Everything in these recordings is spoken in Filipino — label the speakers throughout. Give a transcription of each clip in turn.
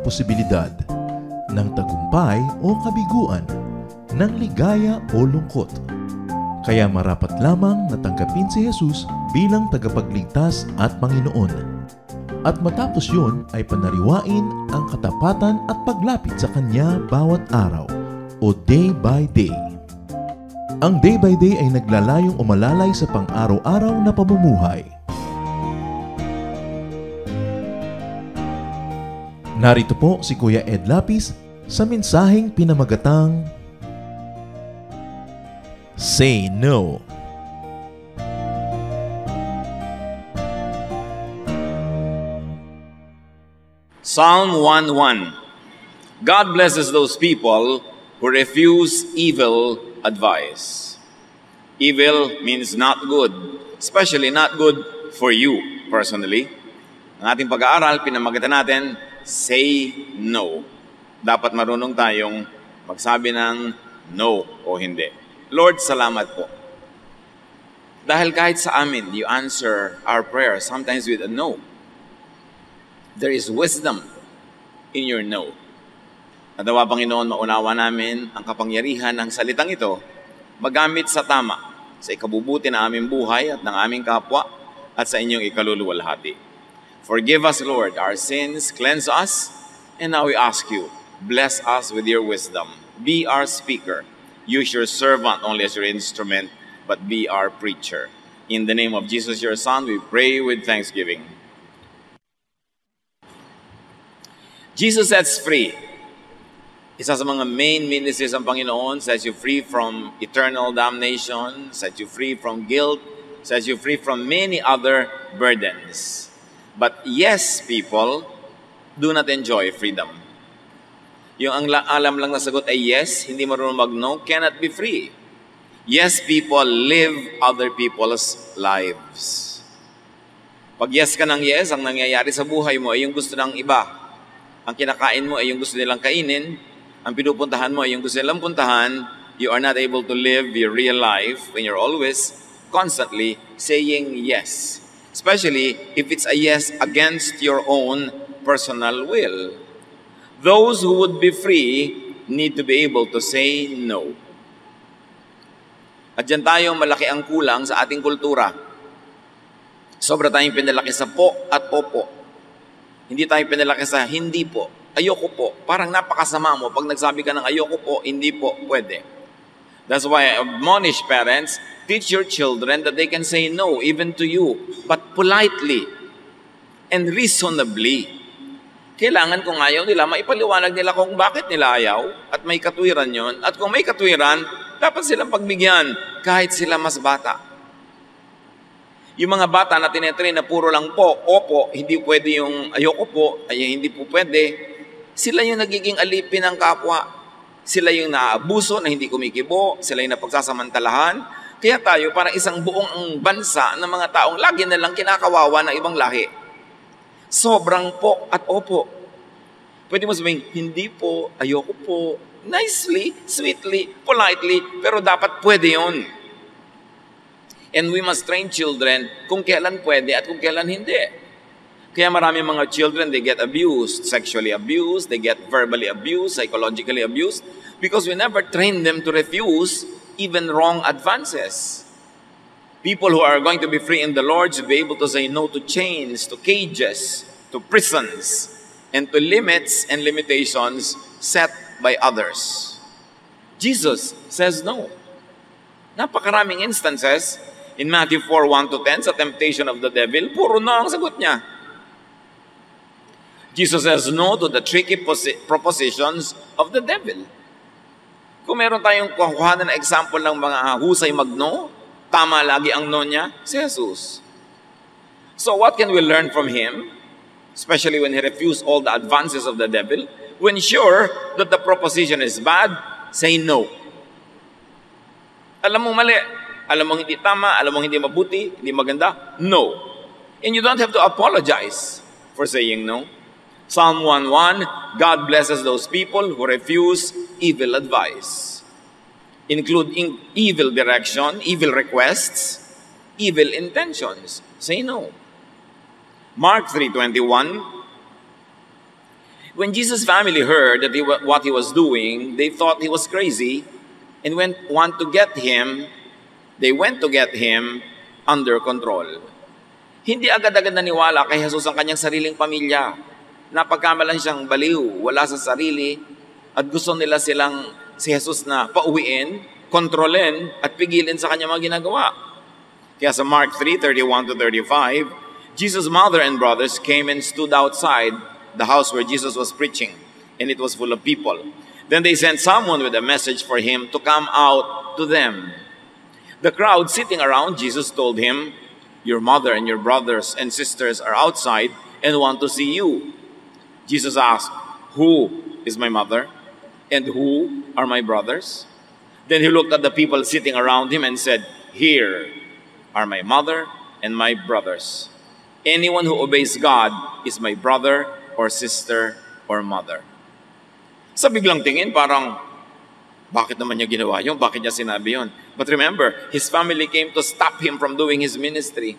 Speaker 1: posibilidad ng tagumpay o kabiguan, ng ligaya o lungkot. Kaya marapat lamang na tanggapin si Jesus bilang tagapagligtas at Panginoon. At matapos yun ay panariwain ang katapatan at paglapit sa Kanya bawat araw o day by day. Ang day by day ay naglalayong umalalay sa pang-araw-araw na pamumuhay. Narito po si Kuya Ed Lapis sa mensaheng pinamagatang Say No.
Speaker 2: Psalm 1:1. God blesses those people who refuse evil advice. Evil means not good, especially not good for you personally. Ang ating pag-aaral, pinamagatan natin, say no. Dapat marunong tayong magsabi ng no o hindi. Lord, salamat po. Dahil kahit sa amin, you answer our prayer sometimes with a no. There is wisdom in your no. At nawa, Panginoon, maunawa namin ang kapangyarihan ng salitang ito magamit sa tama, sa ikabubuti ng aming buhay at ng aming kapwa at sa inyong ikaluluwalhati. Forgive us, Lord, our sins, cleanse us, and now we ask you, bless us with your wisdom. Be our speaker. Use your servant only as your instrument, but be our preacher. In the name of Jesus, your Son, we pray with thanksgiving. Jesus sets free. Isa sa mga main ministries ng Panginoon, sets you free from eternal damnation, sets you free from guilt, sets you free from many other burdens. But yes, people do not enjoy freedom. Yung ang alam lang na sagot ay yes, hindi marunong mag-no, cannot be free. Yes, people live other people's lives. Pag yes ka ng yes, ang nangyayari sa buhay mo ay yung gusto ng iba. Ang kinakain mo ay yung gusto nilang kainin. Ang pinupuntahan mo ay yung gusto nilang puntahan. You are not able to live your real life when you're always, constantly saying yes. Especially if it's a yes against your own personal will. Those who would be free need to be able to say no. At dyan tayong malaki ang kulang sa ating kultura. Sobra tayong pinalaki sa po at opo. Hindi tayo pinalaki sa hindi po, ayoko po. Parang napakasama mo pag nagsabi ka ng ayoko po, hindi po, pwede. That's why I admonish parents, teach your children that they can say no even to you, but politely and reasonably. Kailangan kung ayaw nila, maipaliwanag nila kung bakit nila ayaw at may katwiran yon. At kung may katwiran, dapat silang pagbigyan kahit sila mas bata. Yung mga bata na tinetrain na puro lang po, opo, hindi pwede yung ayoko po, ay hindi po pwede, sila yung nagiging alipin ng kapwa. Sila yung naaabuso na hindi kumikibo, sila yung napagsasamantalahan. Kaya tayo, parang isang buong bansa ng mga taong lagi na lang kinakawawa ng ibang lahi. Sobrang po at opo. Pwede mo sabihin, hindi po, ayoko po, nicely, sweetly, politely, pero dapat pwede yun. And we must train children kung kailan pwede at kung kailan hindi. Kaya marami mga children, they get abused, sexually abused, they get verbally abused, psychologically abused, because we never train them to refuse even wrong advances. People who are going to be free in the Lord should be able to say no to chains, to cages, to prisons, and to limits and limitations set by others. Jesus says no. Napakaraming instances in Matthew 4:1-10 sa temptation of the devil, puro no ang sagot niya. Jesus says no to the tricky propositions of the devil. Kung meron tayong kukuhanan na example ng mga husay mag-no, tama lagi ang no niya, si Jesus. So what can we learn from him? Especially when he refused all the advances of the devil. When sure that the proposition is bad, say no. Alam mo mali, alam mo hindi tama, alam mo hindi mabuti, hindi maganda, no. And you don't have to apologize for saying no. Psalm 1:1, God blesses those people who refuse evil advice, including evil direction, evil requests, evil intentions. Say no. Mark 3:21, When Jesus' family heard that what he was doing, they thought he was crazy and they went to get him under control. Hindi agad-agad naniwala kay Jesus ang kanyang sariling pamilya. Napagkamalan siyang baliw, wala sa sarili, at gusto nila si Jesus na pauwiin, kontrolin, at pigilin sa kanyang mga ginagawa. Kaya sa Mark 3:31-35, Jesus' mother and brothers came and stood outside the house where Jesus was preaching, and it was full of people. Then they sent someone with a message for him to come out to them. The crowd sitting around Jesus told him, "Your mother and your brothers and sisters are outside and want to see you." Jesus asked, "Who is my mother? And who are my brothers?" Then he looked at the people sitting around him and said, "Here are my mother and my brothers. Anyone who obeys God is my brother or sister or mother." Sa biglang tingin, parang, bakit naman niya ginawa yun? Bakit niya sinabi yun? But remember, his family came to stop him from doing his ministry.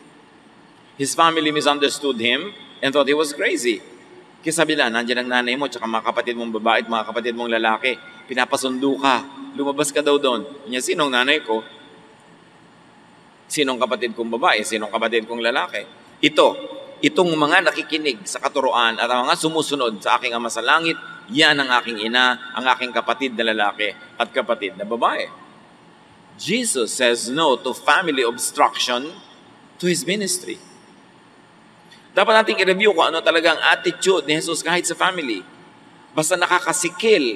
Speaker 2: His family misunderstood him and thought he was crazy. Kaya sabi nila, nandiyan ang nanay mo, tsaka mga kapatid mong babae at mga kapatid mong lalaki. Pinapasundo ka. Lumabas ka daw doon. Niya, sinong nanay ko? Sinong kapatid kong babae? Sinong kapatid kong lalaki? Itong mga nakikinig sa katuruan at mga sumusunod sa aking Ama sa Langit, yan ang aking ina, ang aking kapatid na lalaki at kapatid na babae. Jesus says no to family obstruction to his ministry. Dapat nating i-review kung ano talagang attitude ni Jesus kahit sa family. Basta nakakasikip,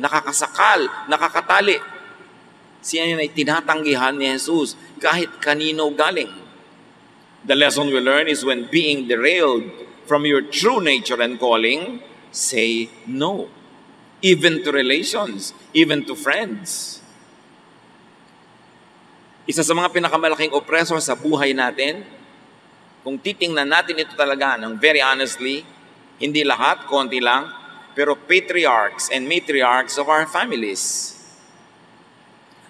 Speaker 2: nakakasakal, nakakatali. Siya ay tinatanggihan ni Jesus kahit kanino galing. The lesson we learn is when being derailed from your true nature and calling, say no. Even to relations, even to friends. Isa sa mga pinakamalaking oppressor sa buhay natin, kung titingnan natin ito talaga ng very honestly, hindi lahat, konti lang, pero patriarchs and matriarchs of our families.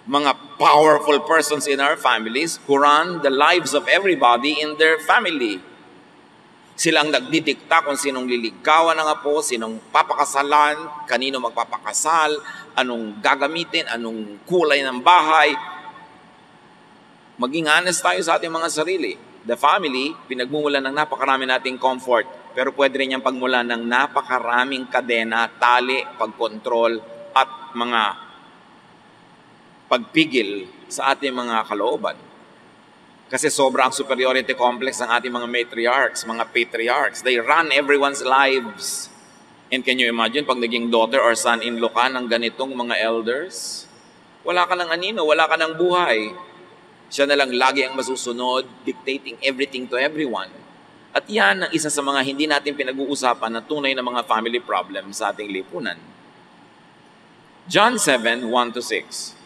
Speaker 2: Mga powerful persons in our families who run the lives of everybody in their family. Silang nagdidikta kung sinong liligawan ng apo, sinong papakasalan, kanino magpapakasal, anong gagamitin, anong kulay ng bahay. Maging honest tayo sa ating mga sarili. The family, pinagmumulan ng napakarami nating comfort, pero pwede rin niyang pagmulan ng napakaraming kadena, tali, pagkontrol, at mga pagpigil sa ating mga kalooban. Kasi sobrang superiority complex ng ating mga matriarchs, mga patriarchs. They run everyone's lives. And can you imagine pag naging daughter or son-in-law ka ng ganitong mga elders? Wala ka ng anino, wala ka ng buhay. Siya na lang lagi ang masusunod, dictating everything to everyone. At yan ang isa sa mga hindi natin pinag-uusapan na tunay na mga family problems sa ating lipunan. John 7:1-6.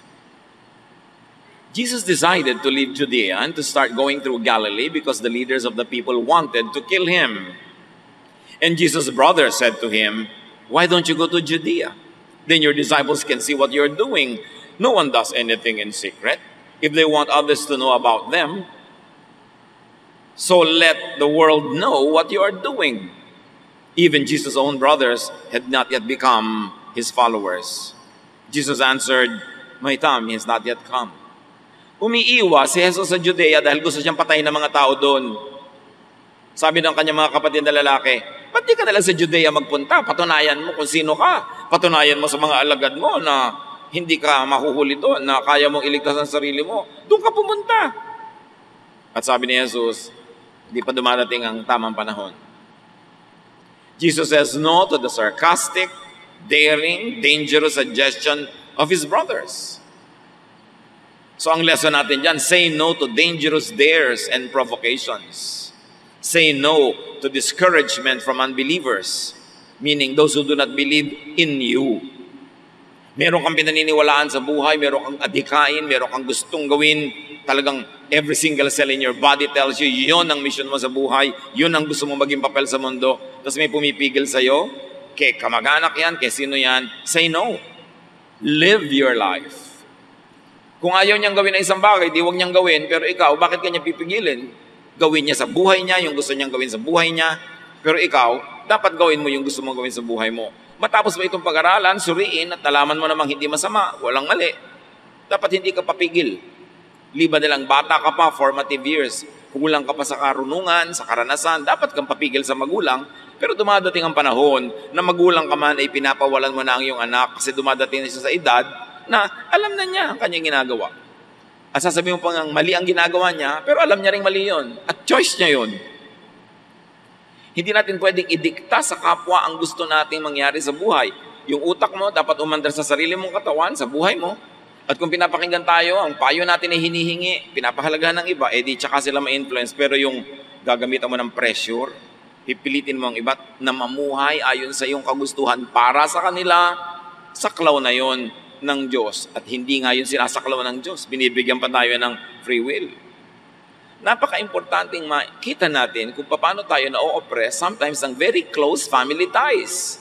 Speaker 2: Jesus decided to leave Judea and to start going through Galilee because the leaders of the people wanted to kill him. And Jesus' brother said to him, "Why don't you go to Judea? Then your disciples can see what you're doing. No one does anything in secret if they want others to know about them. So let the world know what you are doing." Even Jesus' own brothers had not yet become his followers. Jesus answered, "My time has not yet come." Umiiwas si Jesus sa Judea dahil gusto siyang patayin ng mga tao doon. Sabi ng kanyang mga kapatid na lalaki, "Ba't di ka nalang sa Judea magpunta? Patunayan mo kung sino ka. Patunayan mo sa mga alagad mo na hindi ka mahuhuli doon, na kaya mong iligtas ang sarili mo. Doon ka pumunta." At sabi ni Jesus, di pa dumarating ang tamang panahon. Jesus says no to the sarcastic, daring, dangerous suggestion of his brothers. So ang lesson natin dyan, say no to dangerous dares and provocations. Say no to discouragement from unbelievers, meaning those who do not believe in you. Meron kang pinaniniwalaan sa buhay, meron kang adhikain, meron kang gustong gawin, talagang every single cell in your body tells you, yun ang mission mo sa buhay, yun ang gusto mo maging papel sa mundo, tapos may pumipigil sa'yo, kay kamag-anak yan, kay sino yan, say no. Live your life. Kung ayaw niyang gawin na isang bagay, di huwag niyang gawin, pero ikaw, bakit kanya pipigilin? Gawin niya sa buhay niya, yung gusto niyang gawin sa buhay niya, pero ikaw, dapat gawin mo yung gusto mong gawin sa buhay mo. Matapos mo itong pag-aralan, suriin at nalaman mo namang hindi masama, walang mali. Dapat hindi ka papigil. Liban nilang bata ka pa, formative years, kulang ka pa sa karunungan, sa karanasan, dapat kang papigil sa magulang. Pero dumadating ang panahon na magulang ka man ay pinapawalan mo na ang iyong anak kasi dumadating na siya sa edad na alam na niya ang kanyang ginagawa. At sasabihin mo pa nga, mali ang ginagawa niya, pero alam niya rin mali yun. At choice niya yun. Hindi natin pwedeng idikta sa kapwa ang gusto nating mangyari sa buhay. Yung utak mo dapat umandar sa sarili mong katawan, sa buhay mo. At kung pinapakinggan tayo, ang payo natin ay hinihingi, pinapahalagahan ng iba, di tsaka sila ma-influence. Pero yung gagamitan mo ng pressure, pipilitin mo ang iba na mamuhay ayon sa iyong kagustuhan para sa kanila, saklaw na yon ng Diyos. At hindi nga yun sinasaklaw ng Diyos. Binibigyan pa tayo ng free will. Napaka-importanting makita natin kung paano tayo na-oppress sometimes ng very close family ties.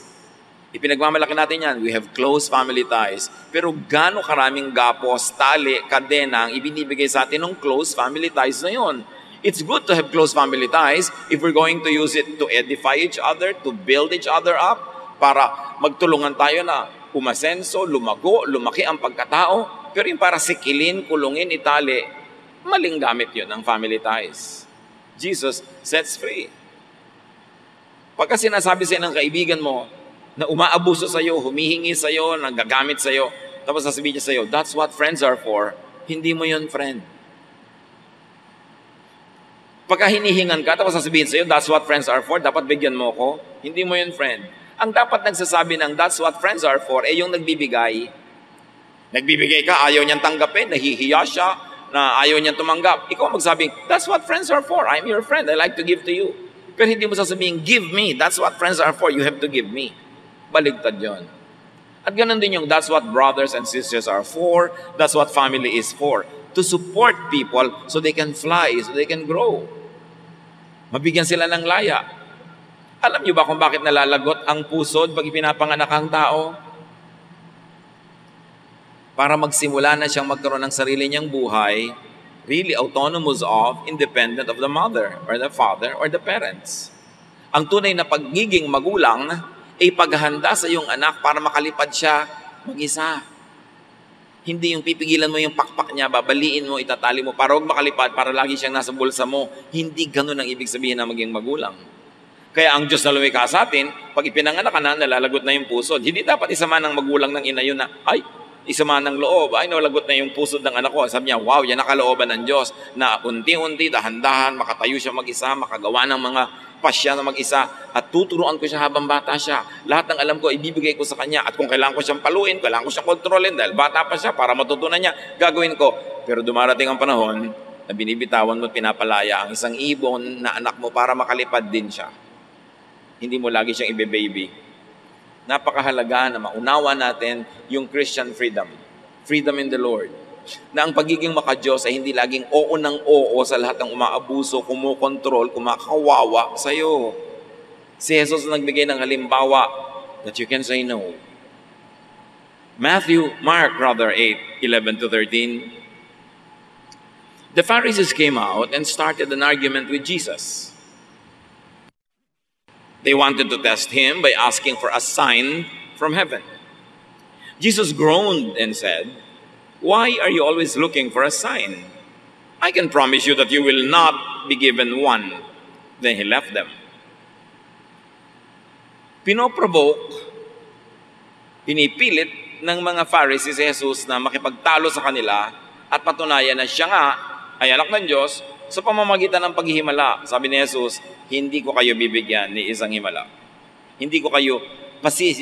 Speaker 2: Ipinagmamalaki natin yan. We have close family ties. Pero gaano karaming gapos, tali, kadena ang ibinibigay sa atin ng close family ties na yun. It's good to have close family ties if we're going to use it to edify each other, to build each other up, para magtulungan tayo na umasenso, lumago, lumaki ang pagkatao. Pero yung para sikilin, kulungin, itali, maling gamit yun ng family ties. Jesus sets free. Pagka sinasabi sa'yo ng kaibigan mo na umaabuso sa'yo, humihingi sa'yo, nagagamit sa'yo, tapos sasabihin niya sa'yo, that's what friends are for, hindi mo yun friend. Pagka hinihingan ka, tapos sasabihin sa'yo, that's what friends are for, dapat bigyan mo ko, hindi mo yun friend. Ang dapat nagsasabi ng that's what friends are for, yung nagbibigay. Nagbibigay ka, ayaw niyang tanggapin, nahihiya siya, na ayaw niyang tumanggap. Ikaw magsabing, that's what friends are for. I'm your friend. I like to give to you. Pero hindi mo sasabihin, give me. That's what friends are for. You have to give me. Baligtad yun. At ganun din yung, that's what brothers and sisters are for. That's what family is for. To support people so they can fly, so they can grow. Mabigyan sila ng laya. Alam niyo ba kung bakit nalalagot ang pusod pag ipinapanganak ang tao? Para magsimula na siyang magkaroon ng sarili niyang buhay, really autonomous of, independent of the mother or the father or the parents. Ang tunay na pagiging magulang ay paghahanda sa iyong anak para makalipad siya mag-isa. Hindi yung pipigilan mo yung pakpak niya, babaliin mo, itatali mo para huwag makalipad, para lagi siyang nasa bulsa mo. Hindi ganun ang ibig sabihin na maging magulang. Kaya ang Diyos na lumikha sa atin, pag ipinanganak ka na, nalalagot na yung pusod. Hindi dapat isama ng magulang ng ina yun na, ay, isama ng loob, ay nalagot na yung pusod ng anak ko. Sabi niya, wow, yan nakalooban ng Diyos na unti-unti, dahan-dahan, makatayo siya mag-isa, makagawa ng mga pasya na mag-isa at tuturuan ko siya habang bata siya. Lahat ng alam ko, ibibigay ko sa kanya at kung kailangan ko siyang paluin, kailangan ko siyang kontrolin dahil bata pa siya para matutunan niya, gagawin ko. Pero dumarating ang panahon na binibitawan mo at pinapalaya ang isang ibon na anak mo para makalipad din siya. Hindi mo lagi siyang ibe-baby. Napakahalaga na maunawa natin yung Christian freedom. Freedom in the Lord. Na ang pagiging maka-Diyos ay hindi laging oo ng oo sa lahat ng umaabuso, kumukontrol, kumakawawa sa'yo. Si Jesus nagbigay ng halimbawa that you can say no. Mark 8:11-13. The Pharisees came out and started an argument with Jesus. They wanted to test him by asking for a sign from heaven. Jesus groaned and said, "Why are you always looking for a sign? I can promise you that you will not be given one." Then he left them. Pinoprovoke, pinipilit ng mga Pharisees si Jesus na makipagtalo sa kanila at patunayan na siya nga ay anak ng Diyos sa pamamagitan ng paghihimala. Sabi ni Jesus, hindi ko kayo bibigyan ni isang himala. Hindi ko kayo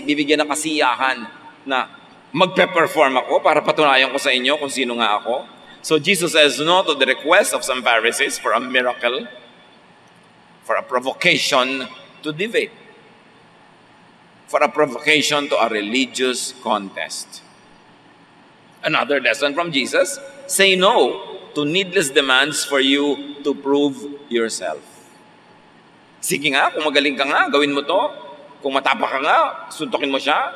Speaker 2: bibigyan ng kasiyahan na magpe-perform ako para patunayan ko sa inyo kung sino nga ako. So Jesus says no to the request of some Pharisees for a miracle, for a provocation to debate, for a provocation to a religious contest. Another lesson from Jesus, say no to needless demands for you to prove yourself. Sige nga, kung magaling ka nga, gawin mo to. Kung matapa ka nga, suntukin mo siya.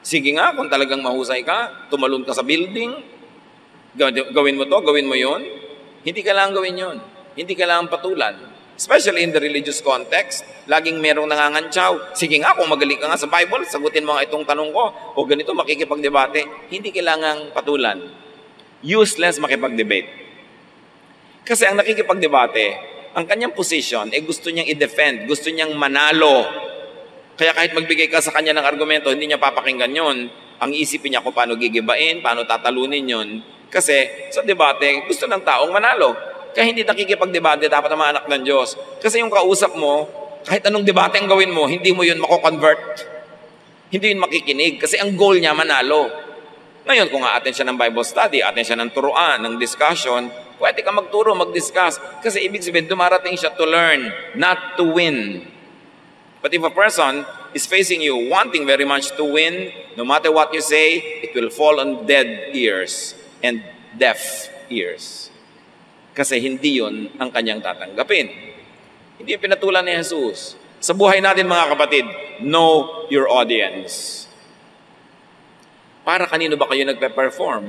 Speaker 2: Sige nga, kung talagang mahusay ka, tumalon ka sa building, gawin mo to, gawin mo yon. Hindi kailangan gawin yon. Hindi kailangan patulan. Especially in the religious context, laging merong nangangantsaw. Sige nga, kung magaling ka nga sa Bible, sagutin mo nga itong tanong ko. O ganito, makikipagdebate. Hindi kailangang patulan. Useless makipagdebate. Kasi ang nakikipagdebate, ang kanyang position, gusto niyang i-defend, gusto niyang manalo. Kaya kahit magbigay ka sa kanya ng argumento, hindi niya papakinggan yon. Ang isipin niya kung paano gigibain, paano tatalunin yon. Kasi sa debate, gusto ng taong manalo. Kaya hindi nakikipagdebate, dapat ang mga anak ng Diyos. Kasi yung kausap mo, kahit anong debate ang gawin mo, hindi mo yun mako-convert. Hindi yun makikinig. Kasi ang goal niya, manalo. Ngayon, kung atin siya ng Bible study, atin siya ng turuan, ng discussion, pwede ka magturo, mag-discuss. Kasi ibig sabihin, dumarating siya to learn, not to win. But if a person is facing you, wanting very much to win, no matter what you say, it will fall on dead ears and deaf ears. Kasi hindi yun ang kanyang tatanggapin. Hindi yung pinatulan ni Jesus. Sa buhay natin mga kapatid, know your audience. Para kanino ba kayo nagpe-perform?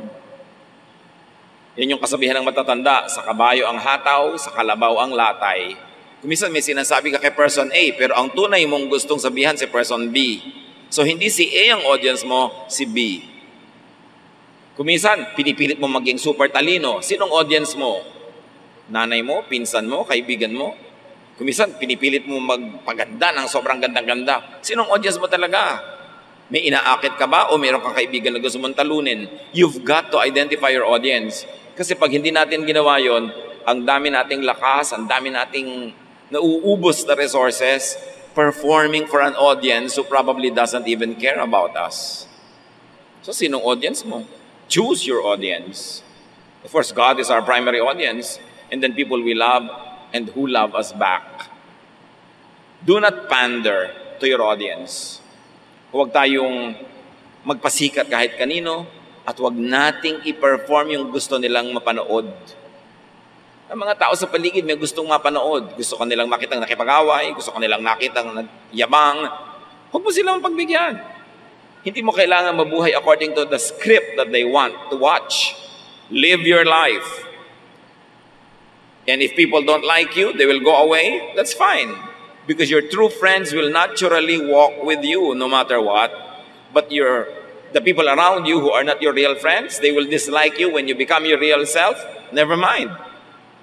Speaker 2: Yan yung kasabihan ng matatanda, sa kabayo ang hataw, sa kalabaw ang latay. Kuminsan may sinasabi ka kay person A, pero ang tunay mong gustong sabihan si person B. So hindi si A ang audience mo, si B. Kuminsan, pinipilit mo maging super talino. Sinong audience mo? Nanay mo, pinsan mo, kaibigan mo. Kuminsan, pinipilit mo magpaganda ng sobrang ganda-ganda. Sinong audience mo talaga? May inaakit ka ba o mayroon kang kaibigan na gusto mong talunin? You've got to identify your audience. Kasi pag hindi natin ginawa yon, ang dami nating lakas, ang dami nating nauubos na resources performing for an audience who probably doesn't even care about us. So, sinong audience mo? Choose your audience. Of course, God is our primary audience. And then people we love and who love us back. Do not pander to your audience. Huwag tayong magpasikat kahit kanino at huwag nating i-perform yung gusto nilang mapanood. Ang mga tao sa paligid may gustong mapanood. Gusto ko nilang makitang nakipag-away, gusto ko nilang nakitang nagyabang. Huwag mo silang pagbigyan. Hindi mo kailangan mabuhay according to the script that they want to watch. Live your life. And if people don't like you, they will go away. That's fine. Because your true friends will naturally walk with you no matter what. But the people around you who are not your real friends, they will dislike you when you become your real self. Never mind.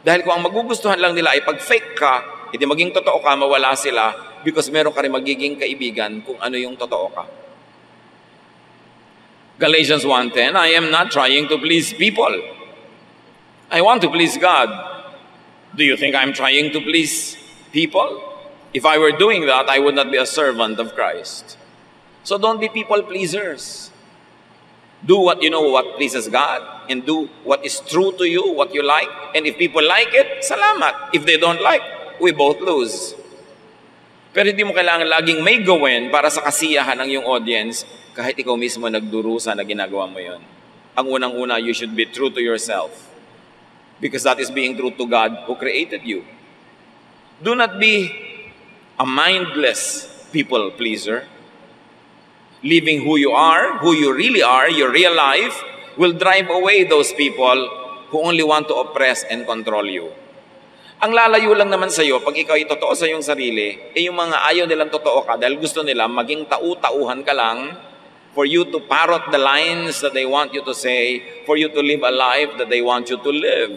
Speaker 2: Dahil kung ang magugustuhan lang nila ay pag-fake ka, hindi maging totoo ka, mawala sila because meron ka rin magiging kaibigan kung ano yung totoo ka. Galatians 1:10, I am not trying to please people. I want to please God. Do you think I'm trying to please people? If I were doing that, I would not be a servant of Christ. So don't be people pleasers. Do what you know what pleases God and do what is true to you, what you like. And if people like it, salamat. If they don't like, we both lose. Pero hindi mo kailangan laging may gawin para sa kasiyahan ng iyong audience kahit ikaw mismo nagdurusa na ginagawa mo yon. Ang unang-una, you should be true to yourself. Because that is being true to God who created you. Do not be a mindless people pleaser. Living who you are, who you really are, your real life, will drive away those people who only want to oppress and control you. Ang lalayo lang naman sa'yo, pag ikaw ay totoo sa iyong sarili, yung mga ayaw nilang totoo ka dahil gusto nila maging tau-tauhan ka lang for you to parrot the lines that they want you to say, for you to live a life that they want you to live.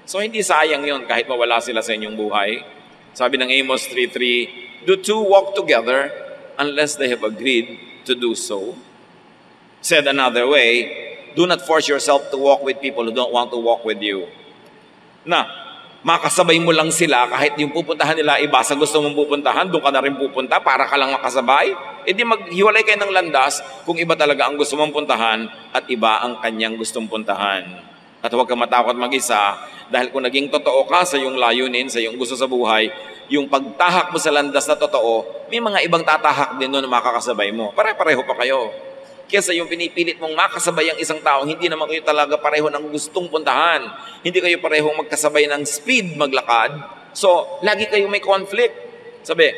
Speaker 2: So hindi sayang yun kahit mawala sila sa inyong buhay. Sabi ng Amos 3:3, do two walk together unless they have agreed to do so? Said another way, do not force yourself to walk with people who don't want to walk with you. Na, makasabay mo lang sila kahit yung pupuntahan nila iba sa gusto mong pupuntahan, doon ka na rin pupunta para ka lang makasabay. E di maghiwalay kayo ng landas kung iba talaga ang gusto mong puntahan at iba ang kanyang gustong puntahan. At huwag kang matakot mag-isa dahil kung naging totoo ka sa iyong layunin, sa iyong gusto sa buhay, yung pagtahak mo sa landas na totoo, may mga ibang tatahak din doon na makakasabay mo. Pare-pareho pa kayo. Kesa yung pinipilit mong makasabay ang isang tao, hindi naman kayo talaga pareho ng gustong puntahan. Hindi kayo parehong magkasabay ng speed maglakad. So, lagi kayo may conflict. Sabi,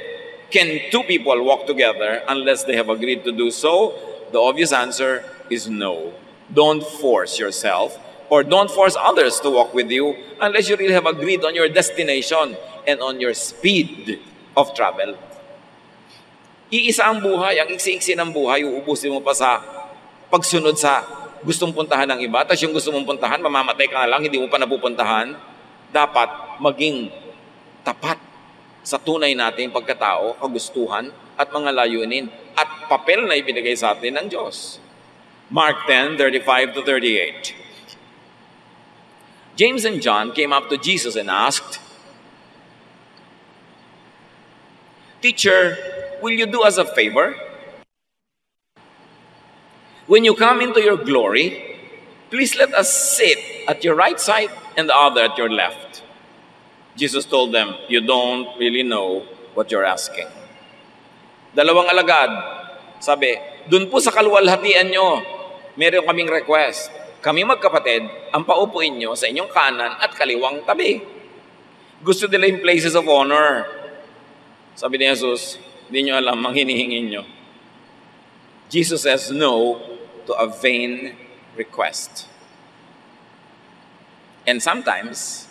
Speaker 2: can two people walk together unless they have agreed to do so? The obvious answer is no. Don't force yourself or don't force others to walk with you unless you really have agreed on your destination and on your speed of travel. Iisa ang buhay, ang iksi-iksi ng buhay, uubusin mo pa sa pagsunod sa gustong puntahan ng iba, tapos yung gusto mong puntahan, mamamatay ka na lang, hindi mo pa napupuntahan. Dapat maging tapat sa tunay nating pagkatao, kagustuhan, at mga layunin, at papel na ibinigay sa atin ng Diyos. Mark 10:35-38. James and John came up to Jesus and asked, "Teacher, will you do us a favor? When you come into your glory, please let us sit at your right side and the other at your left." Jesus told them, "You don't really know what you're asking." Dalawang alagad, sabi, "Dun po sa kaluwalhatian nyo, meron kaming request. Kami magkapatid, ang paupuin nyo sa inyong kanan at kaliwang tabi." Gusto nila yung places of honor. Sabi ni Jesus, hindi nyo alam ang hinihingin nyo. Jesus says no to a vain request. And sometimes,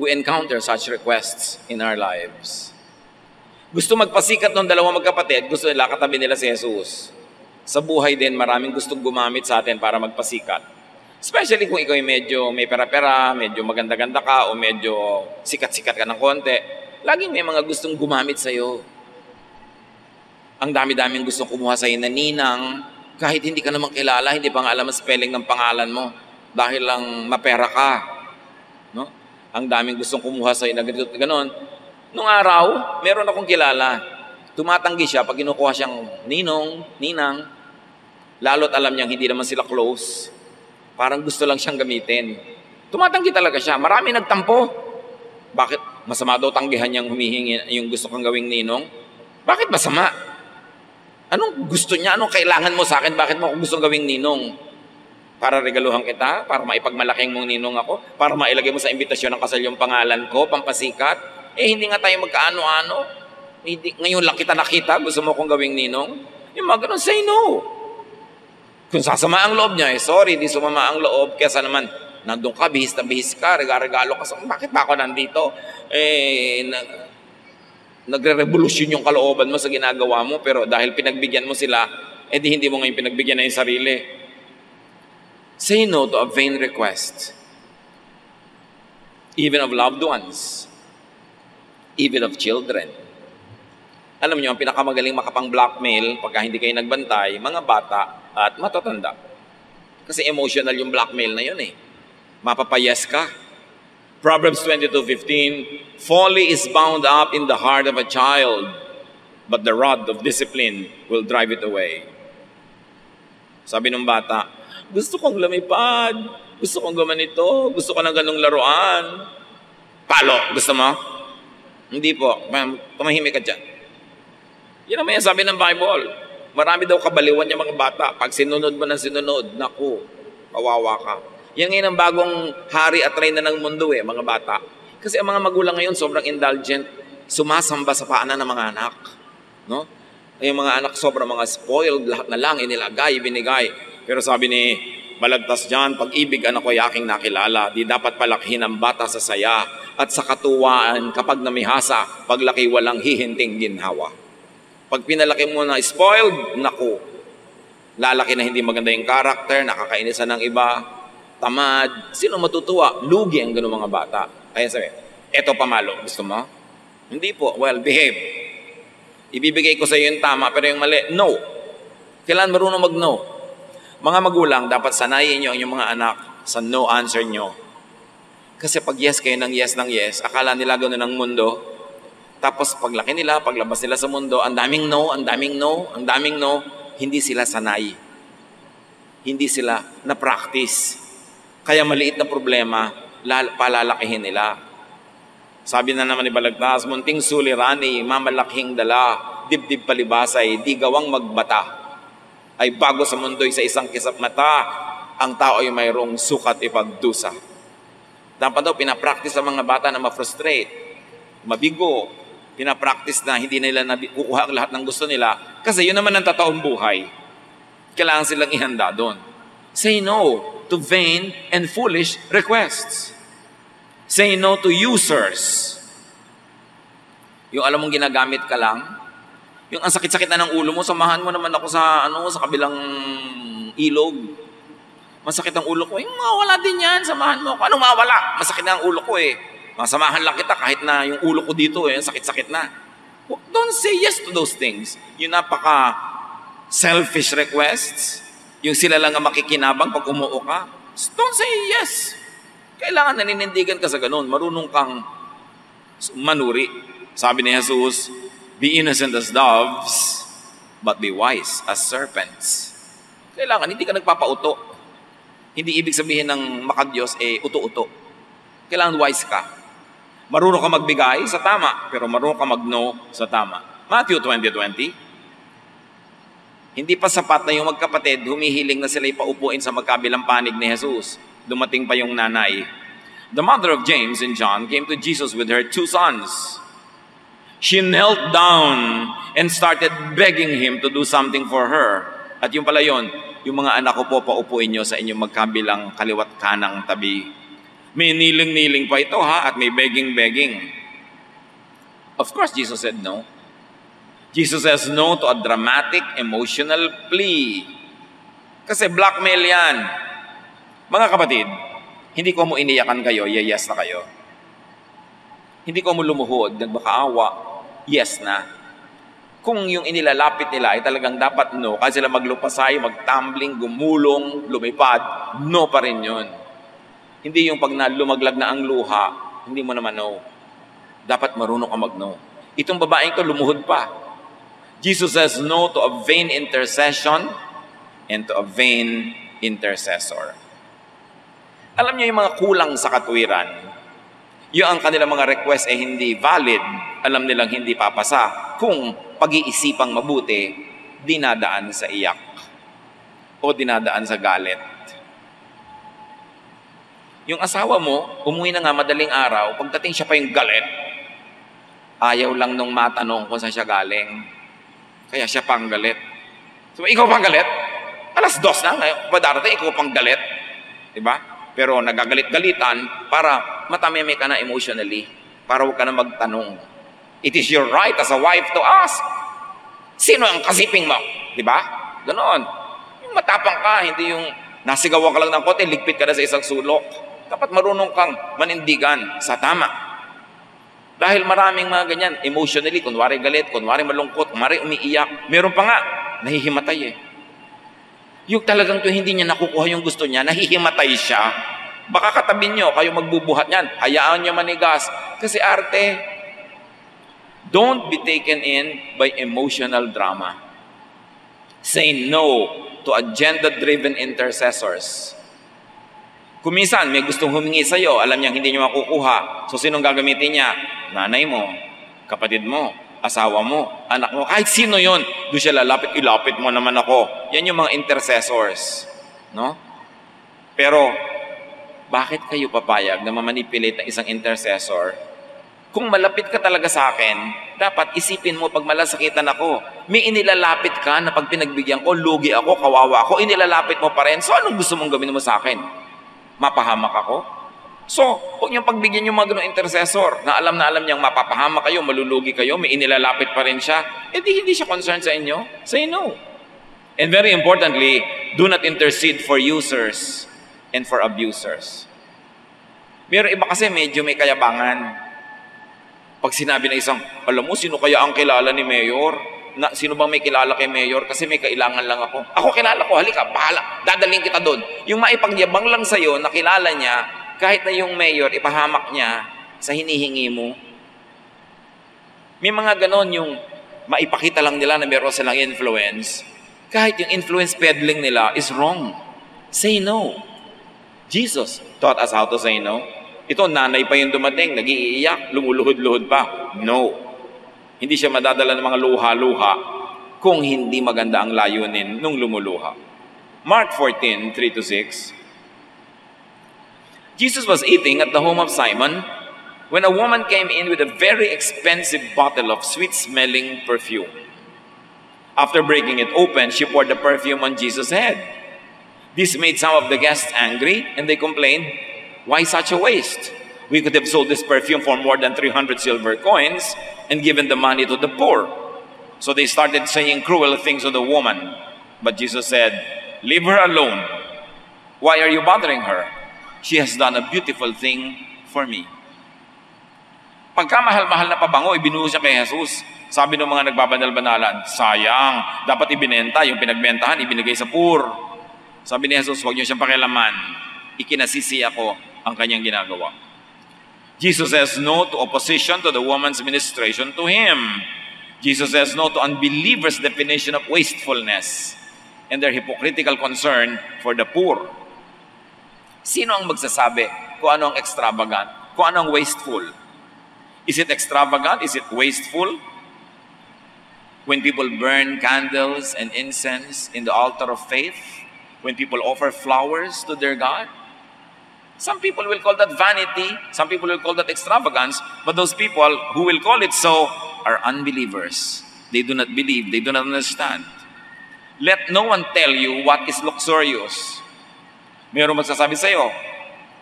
Speaker 2: we encounter such requests in our lives. Gusto magpasikat ng dalawang magkapatid, gusto nila katabi nila si Jesus. Sa buhay din, maraming gustong gumamit sa atin para magpasikat. Especially kung ikaw ay medyo may pera-pera, medyo maganda-ganda ka, o medyo sikat-sikat ka ng konti. Laging may mga gustong gumamit sa'yo. Ang dami-daming gustong kumuha sa'yo na ninang, kahit hindi ka naman kilala, hindi pa nga alam ang spelling ng pangalan mo, dahil lang mapera ka. No? Ang daming gustong kumuha sa'yo na ganito, ganon. Nung araw, meron akong kilala. Tumatanggi siya pag kinukuha siyang ninang, lalo't alam niyang hindi naman sila close. Parang gusto lang siyang gamitin. Tumatanggi talaga siya. Marami nagtampo. Bakit? Masama daw tanggihan niyang humihingi yung gusto kang gawing ninong? Bakit masama? Anong gusto niya? Anong kailangan mo sa akin? Bakit mo ako gustong gawing ninong? Para regaluhan kita? Para maipagmalaking mong ninong ako? Para mailagay mo sa imbitasyon ng kasal yung pangalan ko? Pampasikat? Hindi nga tayo magkaano-ano. Ngayon lang kita nakita, gusto mo kong gawing ninong? Yung mga ganun, say no. Kung sasama ang loob niya, sorry, di sumama ang loob, kesa naman, nandun ka, bihis na bihis ka, regalo ka, bakit ba ako nandito? Nagre-revolusyon yung kalooban mo sa ginagawa mo, pero dahil pinagbigyan mo sila, di hindi mo ngayon pinagbigyan na yung sarili. Say no to a vain request, even of loved ones, even of children. Alam niyo, ang pinakamagaling makapang-blackmail pagka hindi kayo nagbantay, mga bata at matatanda. Kasi emotional yung blackmail na yun eh. Mapapayas ka. Proverbs 22:15, "Folly is bound up in the heart of a child, but the rod of discipline will drive it away." Sabi ng bata, gusto kong lumipad, gusto kong gumanito, gusto ko ng ganong laruan. Palo, gusto mo? Hindi po, tumahimik ka dyan. Yan naman yung sabi ng Bible. Marami daw kabaliwan yung mga bata. Pag sinunod mo ng sinunod, naku, kawawa ka. Yan ngayon ang bagong hari at reyna ng mundo mga bata. Kasi ang mga magulang ngayon sobrang indulgent. Sumasamba sa paanan ng mga anak. No? Yung mga anak sobrang mga spoiled, lahat na lang, inilagay, binigay. Pero sabi ni Balagtas dyan, pag-ibig anak ko yaking nakilala, di dapat palakhin ang bata sa saya at sa katuwaan kapag namihasa, paglaki walang hihinting ginhawa. Pag pinalaki mo na spoiled, naku, lalaki na hindi maganda yung karakter, nakakainisan ng iba, tamad. Sino matutuwa? Lugi ang ganun mga bata. Kaya sabi, eto pamalo, gusto mo? Hindi po, well, behave. Ibibigay ko sa iyo yung tama, pero yung mali, no. Kailan marunong mag-no? Mga magulang, dapat sanayin nyo ang inyong mga anak sa no answer nyo. Kasi pag yes kayo ng yes, akala nila gano'n ang mundo. Tapos paglaki nila, paglabas nila sa mundo, ang daming no, hindi sila sanay. Hindi sila na-practice. Kaya maliit na problema, palalakihin nila. Sabi na naman ni Balagtas, munting sulirani, mamalaking dala, dibdib palibasay, di gawang magbata. Ay bago sa mundo'y sa isang kisap mata, ang tao ay mayroong sukat ipagdusa. Dapat daw pinapractice sa mga bata na ma-frustrate, mabigo, pinapractice na hindi nila kukuha ang lahat ng gusto nila kasi yun naman ang totoong buhay. Kailangan silang ihanda doon. Say no to vain and foolish requests. Say no to users. Yung alam mong ginagamit ka lang, yung ang sakit-sakit na ng ulo mo, samahan mo naman ako sa sa kabilang ilog. Masakit ang ulo ko. Yung mawala din yan, samahan mo ako. Anong mawala? Masakit na ang ulo ko eh. Masamahan lang kita kahit na yung ulo ko dito sakit-sakit na. Don't say yes to those things. Yung napaka selfish requests, yung sila lang ang makikinabang pag umuo ka. Don't say yes. Kailangan naninindigan ka sa ganun. Marunong kang manuri. Sabi ni Jesus, be innocent as doves, but be wise as serpents. Kailangan, hindi ka nagpapauto. Hindi ibig sabihin ng makadiyos, uto-uto. Kailangan wise ka. Marunong ka magbigay sa tama, pero marunong ka mag-no sa tama. Matthew 20:20. Hindi pa sapat na yung magkapatid, humihiling na sila'y paupuin sa magkabilang panig ni Jesus. Dumating pa yung nanay. The mother of James and John came to Jesus with her 2 sons. She knelt down and started begging him to do something for her. At yung pala yun, yung mga anak ko po, paupuin nyo sa inyong magkabilang kaliwat kanang tabi. May niling-niling pa ito at may begging-begging. Of course, Jesus said no. Jesus says no to a dramatic, emotional plea. Kasi blackmail yan. Mga kapatid, hindi ko mo iniyakan kayo, yes na kayo. Hindi ko mo lumuhod, nagmakaawa, yes na. Kung yung inilalapit nila ay talagang dapat no, kasi sila maglupasay, magtumbling, gumulong, lumipad, no pa rin yun. Hindi yung pag lumaglag na ang luha, hindi mo naman no. Dapat marunong ka mag-no. Itong babaeng to lumuhod pa. Jesus says no to a vain intercession and to a vain intercessor. Alam niyo yung mga kulang sa katwiran, yung ang kanilang mga request ay hindi valid, alam nilang hindi papasa, kung pag-iisipang mabuti, dinadaan sa iyak o dinadaan sa galit. Yung asawa mo, umuwi na nga madaling araw, pagdating siya pa yung galit, ayaw lang nung matanong kung saan siya galing. Kaya siya pang galit. So, ikaw pang galit? 2:00 na, ngayon pa darating, ikaw pang galit. Diba? Pero nagagalit-galitan para matameme ka na emotionally, para huwag ka na magtanong. It is your right as a wife to ask, sino ang kasiping mo? Diba? Ganon. Yung matapang ka, hindi yung nasigawan ka lang ng kote, ligpit ka na sa isang sulok. Dapat marunong kang manindigan sa tama. Dahil maraming mga ganyan, emotionally, kunwari galit, kunwari malungkot, kunwari umiiyak. Meron pa nga, nahihimatay eh. Yung talagang hindi niya nakukuha yung gusto niya, nahihimatay siya. Baka katabi niyo, kayo magbubuhat niyan. Hayaan niyo manigas. Kasi arte, don't be taken in by emotional drama. Say no to agenda-driven intercessors. Kung minsan may gustong humingi sa iyo, alam niyang hindi niya makukuha. So sinong gagamitin niya? Nanay mo, kapatid mo, asawa mo, anak mo, kahit sino yon, doon siya lalapit, ilapit mo naman ako. Yan yung mga intercessors. No? Pero, bakit kayo papayag na mamanipulate ng isang intercessor? Kung malapit ka talaga sa akin, dapat isipin mo pag malasakitan ako, may inilalapit ka na pag pinagbigyan ko, lugi ako, kawawa ako, inilalapit mo pa rin. So anong gusto mong gawin mo sa akin? Mapahamak ako? So, huwag niyong pagbigyan yung mga ganong intercessor na alam niyang mapapahamak kayo, malulugi kayo, may inilalapit pa rin siya. Hindi siya concerned sa inyo. Say no. And very importantly, do not intercede for users and for abusers. Meron iba kasi medyo may kayabangan. Pag sinabi na isang, alam mo, sino kaya ang kilala ni Mayor? Sino bang may kilala kay Mayor? Kasi may kailangan lang ako. Ako kilala ko, halika, bahala, dadaling kita doon. Yung maipagyabang lang sa'yo, nakilala niya, kahit na yung Mayor, ipahamak niya sa hinihingi mo. May mga ganon yung maipakita lang nila na meron silang influence. Kahit yung influence peddling nila is wrong. Say no. Jesus taught us how to say no. Ito, nanay pa yung dumating, nag-iiyak, lumuluhod-luhod pa. No. Hindi siya madadala ng mga luha-luha kung hindi maganda ang layunin nung lumuluha. Mark 14, 3-6. Jesus was eating at the home of Simon when a woman came in with a very expensive bottle of sweet-smelling perfume. After breaking it open, she poured the perfume on Jesus' head. This made some of the guests angry, and they complained, "Why such a waste? We could have sold this perfume for more than 300 silver coins and given the money to the poor." So they started saying cruel things to the woman. But Jesus said, "Leave her alone. Why are you bothering her? She has done a beautiful thing for me." Pagkamahal-mahal na pabango, ibinuhos siya kay Jesus. Sabi ng mga nagbabanal-banalan, "Sayang, dapat ibinenta, yung pinagbentahan, ibinigay sa poor." Sabi ni Jesus, "Huwag niyo siyang pakialaman. Ikinasisi ako ang kanyang ginagawa." Jesus says no to opposition to the woman's ministration to Him. Jesus says no to unbelievers' definition of wastefulness and their hypocritical concern for the poor. Sino ang magsasabi kung ano ang extravagant, kung ano ang wasteful? Is it extravagant? Is it wasteful? When people burn candles and incense in the altar of faith, when people offer flowers to their God, some people will call that vanity, some people will call that extravagance, but those people who will call it so are unbelievers. They do not believe, they do not understand. Let no one tell you what is luxurious. Mayroong magsasabi sa iyo,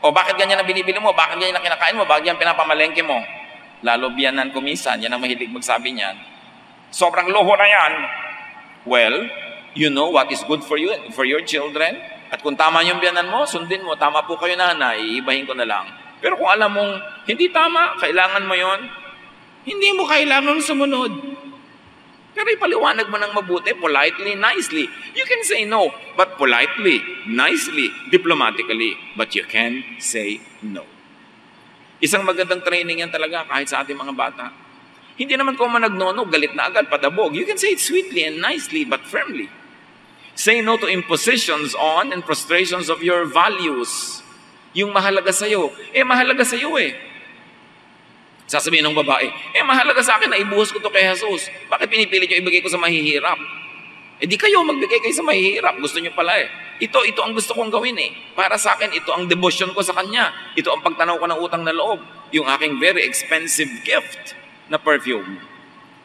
Speaker 2: "O bakit ganyan ang binibili mo? Bakit ganyan ang kinakain mo? Bakit ganyan pinapamalengke mo?" Lalo biyanan ko minsan, yan ang mahilig magsabi niyan. "Sobrang luho na yan." Well, you know what is good for you and for your children. At kung tama yung biyanan mo, sundin mo. Tama po kayo, nanay, iibahin ko na lang. Pero kung alam mong hindi tama, kailangan mo yon, hindi mo kailangang sumunod. Pero ipaliwanag mo ng mabuti, politely, nicely. You can say no, but politely, nicely, diplomatically. But you can say no. Isang magandang training yan talaga kahit sa ating mga bata. Hindi naman kung managnono, galit na agad, padabog. You can say it sweetly and nicely, but firmly. Say no to impositions on and frustrations of your values. Yung mahalaga sa'yo, mahalaga sa'yo eh. Sasabihin ng babae, mahalaga sa akin na ibuhos ko to kay Jesus. Bakit pinipilit nyo ibigay ko sa mahihirap? Di kayo magbigay kayo sa mahihirap. Gusto nyo pala eh. Ito ang gusto kong gawin eh. Para sa akin, ito ang devotion ko sa Kanya. Ito ang pagtanaw ko ng utang na loob. Yung aking very expensive gift na perfume.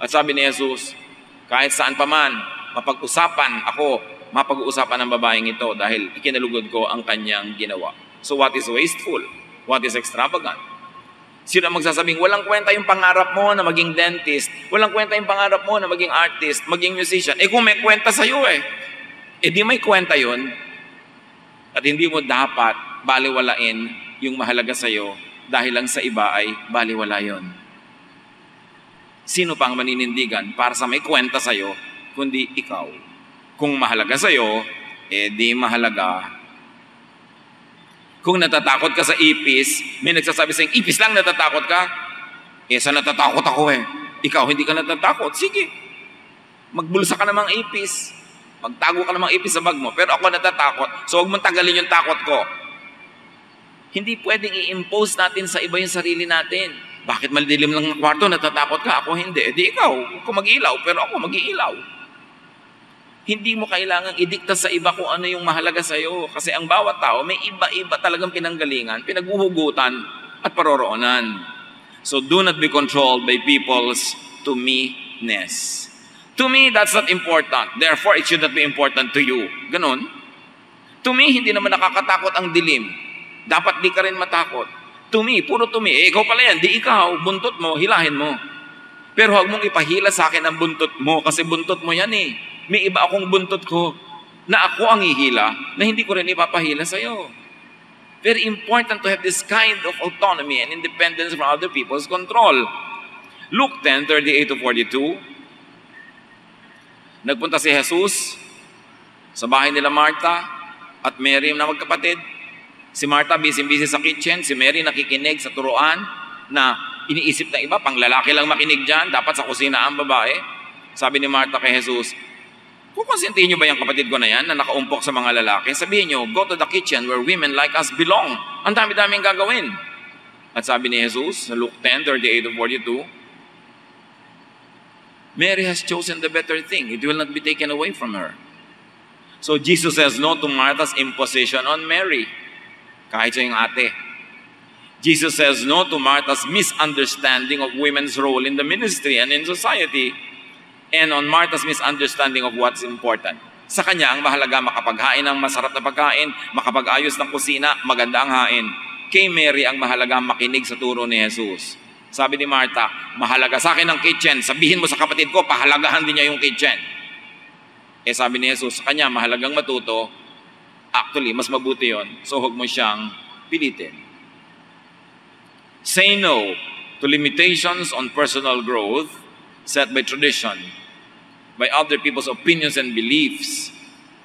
Speaker 2: At sabi ni Jesus, kahit saan pa man, mapag-uusapan ng babaeng ito dahil ikinalugod ko ang kanyang ginawa. So what is wasteful? What is extravagant? Sino ang magsasabing, walang kwenta yung pangarap mo na maging dentist, walang kwenta yung pangarap mo na maging artist, maging musician. Kung may kwenta sa'yo di may kwenta yun. At hindi mo dapat baliwalain yung mahalaga sa'yo dahil lang sa iba ay baliwala yun. Sino pa ang maninindigan para sa may kwenta sa'yo, kundi ikaw? Kung mahalaga sa'yo, di mahalaga. Kung natatakot ka sa ipis, may nagsasabi sa'yo, ipis lang natatakot ka? Sa natatakot ako Ikaw hindi ka natatakot. Sige, magbulsa ka namang ipis. Magtago ka namang ipis sa bag mo. Pero ako natatakot, so huwag mong tagalin yung takot ko. Hindi pwedeng i-impose natin sa iba yung sarili natin. Bakit malidilim lang ng kwarto, natatakot ka? Ako hindi. Di ikaw, kung mag-ilaw, pero ako mag-iilaw. Hindi mo kailangang idikta sa iba kung ano yung mahalaga sa'yo. Kasi ang bawat tao, may iba-iba talagang pinanggalingan, pinaghuhugutan, at paroroonan. So do not be controlled by people's to-me-ness. To me, that's not important. Therefore, it should not be important to you. Ganon. To me, hindi naman nakakatakot ang dilim. Dapat di ka rin matakot. To me, puro to me. Ikaw pala yan, di ikaw. Buntot mo, hilahin mo. Pero huwag mong ipahila sa akin ang buntot mo kasi buntot mo yan May iba akong buntot ko na ako ang ihila na hindi ko rin ipapahila sa'yo. Very important to have this kind of autonomy and independence from other people's control. Luke 10:38-42. Nagpunta si Jesus sa bahay nila Martha at Mary na magkapatid. Si Martha busy sa kitchen, si Mary nakikinig sa turuan na iniisip ng iba, pang lalaki lang makinig dyan, dapat sa kusina ang babae. Sabi ni Martha kay Jesus, kukonsintihin niyo ba yung kapatid ko na yan na nakaumpok sa mga lalaki? Sabihin niyo, go to the kitchen where women like us belong. Ang dami-daming gagawin. At sabi ni Jesus sa Luke 10:38-42, Mary has chosen the better thing. It will not be taken away from her. So Jesus says no to Martha's imposition on Mary. Kahit siya yung ate. Jesus says no to Martha's misunderstanding of women's role in the ministry and in society, and on Martha's misunderstanding of what's important. Sa kanya ang mahalaga makapaghain ng masarap na pagkain, makapag-ayos ng kusina, maganda ang hain. Kay Mary ang mahalaga makinig sa turo ni Jesus. Sabi ni Martha, mahalaga sa akin ang kitchen. Sabihin mo sa kapatid ko, pahalagahan din niya yung kitchen. Sabi ni Jesus, sa kanya mahalagang matuto. Actually, mas mabuti yon. So huwag mo siyang pilitin. Say no to limitations on personal growth set by tradition, by other people's opinions and beliefs,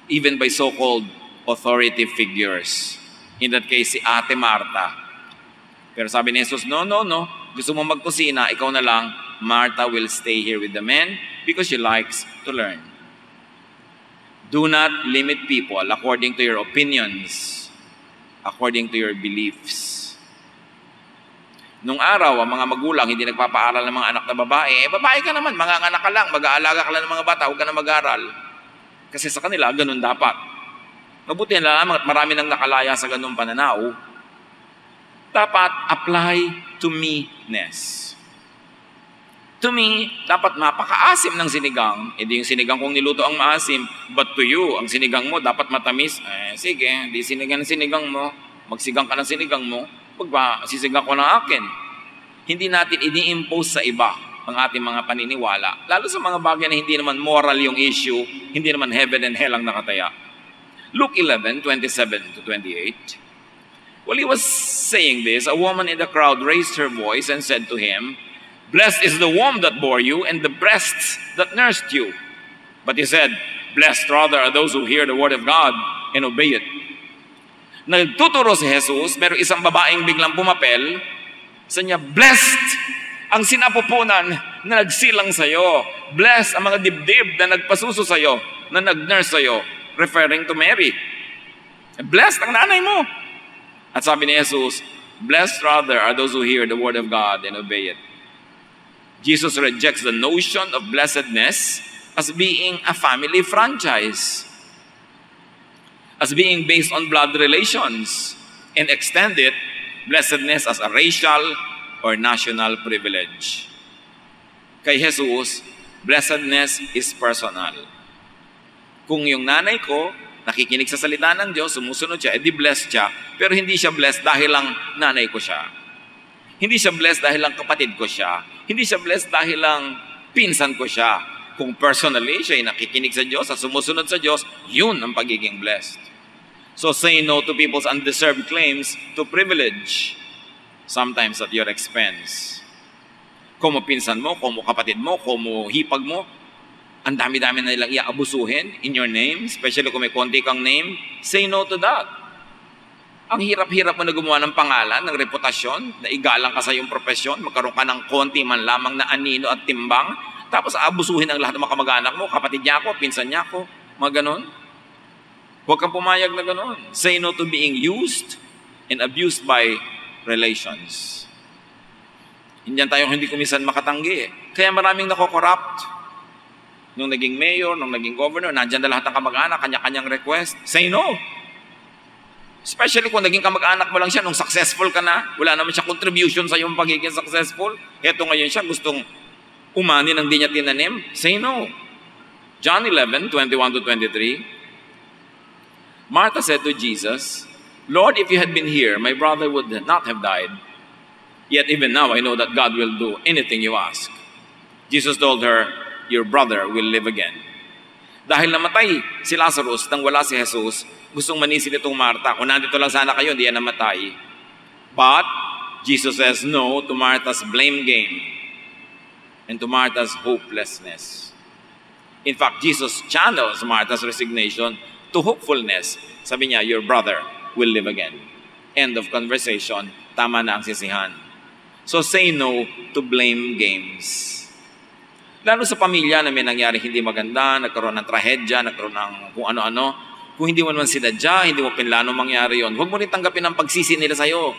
Speaker 2: even by so-called authority figures. In that case, si Ate Martha. Pero sabi ni Jesus, no. Gusto mo magkusina, ikaw na lang. Martha will stay here with the men because she likes to learn. Do not limit people according to your opinions, according to your beliefs. Nung araw, ang mga magulang hindi nagpapaaral ng mga anak na babae, babae ka naman, mga anak ka lang, mag-aalaga ka lang ng mga bata, huwag ka na mag-aral. Kasi sa kanila, ganun dapat. Mabuti na lang, marami nang nakalaya sa ganung pananaw. Dapat apply to me-ness. To me, dapat mapakaasim ng sinigang. Hindi yung sinigang kong niluto ang maasim, but to you, ang sinigang mo dapat matamis. Sige, di sinigang mo. Magsigang ka ng sinigang mo, sisigang ko ng akin. Hindi natin ini-impose sa iba ang ating mga paniniwala. Lalo sa mga bagay na hindi naman moral yung issue, hindi naman heaven and hell ang nakataya. Luke 11:27-28. While he was saying this, a woman in the crowd raised her voice and said to him, "Blessed is the womb that bore you and the breasts that nursed you." But he said, "Blessed rather are those who hear the word of God and obey it." Nagtuturo si Jesus, pero isang babaeng biglang pumapel sa niya, "Blessed ang sinapupunan na nagsilang sa'yo. Blessed ang mga dibdib na nagpasuso sa'yo, na nag-nurse sa'yo." Referring to Mary. Blessed ang nanay mo. At sabi ni Jesus, "Blessed rather are those who hear the word of God and obey it." Jesus rejects the notion of blessedness as being a family franchise, as being based on blood relations, and extend it, blessedness, as a racial or national privilege. Kay Jesus, blessedness is personal. Kung yung nanay ko, nakikinig sa salita ng Diyos, sumusunod siya, edi blessed siya, pero hindi siya blessed dahil lang nanay ko siya. Hindi siya blessed dahil lang kapatid ko siya. Hindi siya blessed dahil lang pinsan ko siya. Kung personally siya ay nakikinig sa Diyos at sumusunod sa Diyos, yun ang pagiging blessed. So say no to people's undeserved claims to privilege, sometimes at your expense. Kung mo pinsan mo, kung mo kapatid mo, kung mo hipag mo, ang dami-dami na nilang iaabusuhin in your name, especially kung may konti kang name, say no to that. Ang hirap-hirap mo na gumawa ng pangalan, ng reputasyon, na igalang ka sa iyong profesyon, magkaroon ka ng konti man lamang na anino at timbang, tapos aabusuhin ang lahat ng mga kamag-anak mo, kapatid niya ako, pinsan niya ako, mga ganon. Huwag kang pumayag na ganon. Say no to being used and abused by relations. Hindi tayong hindi kumisan makatanggi. Kaya maraming nako-corrupt. Nung naging mayor, nung naging governor, nandyan na lahat ng kamag-anak, kanya-kanyang request. Say no. Especially kung naging kamag-anak mo lang siya, nung successful ka na, wala naman siya contribution sa iyong pagiging successful. Eto ngayon siya, gustong umani ng di niya tinanim. Say no. John 11:21-23. Martha said to Jesus, "Lord, if you had been here, my brother would not have died. Yet even now I know that God will do anything you ask." Jesus told her, "Your brother will live again." Dahil namatay si Lazarus nang wala si Jesus, gustong manisin itong Martha. Kung nandito lang sana kayo, hindi yan namatay. But Jesus says no to Martha's blame game and to Martha's hopelessness. In fact, Jesus channels Martha's resignation to hopefulness. Sabi niya, "Your brother will live again." End of conversation. Tama na ang sisihan. So say no to blame games. Lalo sa pamilya na may nangyari hindi maganda, nagkaroon ng trahedya, nagkaroon ng kung ano-ano. Kung hindi mo naman sinadya, hindi mo pinlano mangyari yon, huwag mo rin tanggapin ang pagsisi nila sa'yo.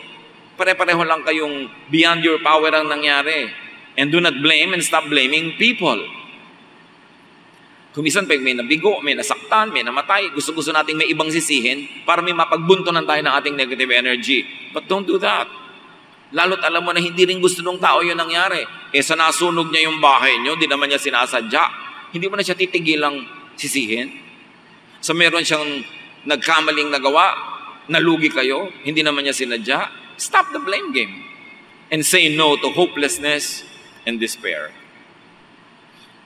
Speaker 2: Pare-pareho lang kayong beyond your power ang nangyari. And do not blame and stop blaming people. Kumisan pag may nabigo, may nasaktan, may namatay, gusto-gusto nating may ibang sisihin para may mapagbuntunan tayo ng ating negative energy. But don't do that. Lalo't alam mo na hindi rin gusto ng tao yun nangyari. Sa nasunog niya yung bahay niyo, di naman niya sinasadya. Hindi mo na siya titigilang sisihin. So meron siyang nagkamaling nagawa, nalugi kayo, hindi naman niya sinadya, stop the blame game and say no to hopelessness and despair.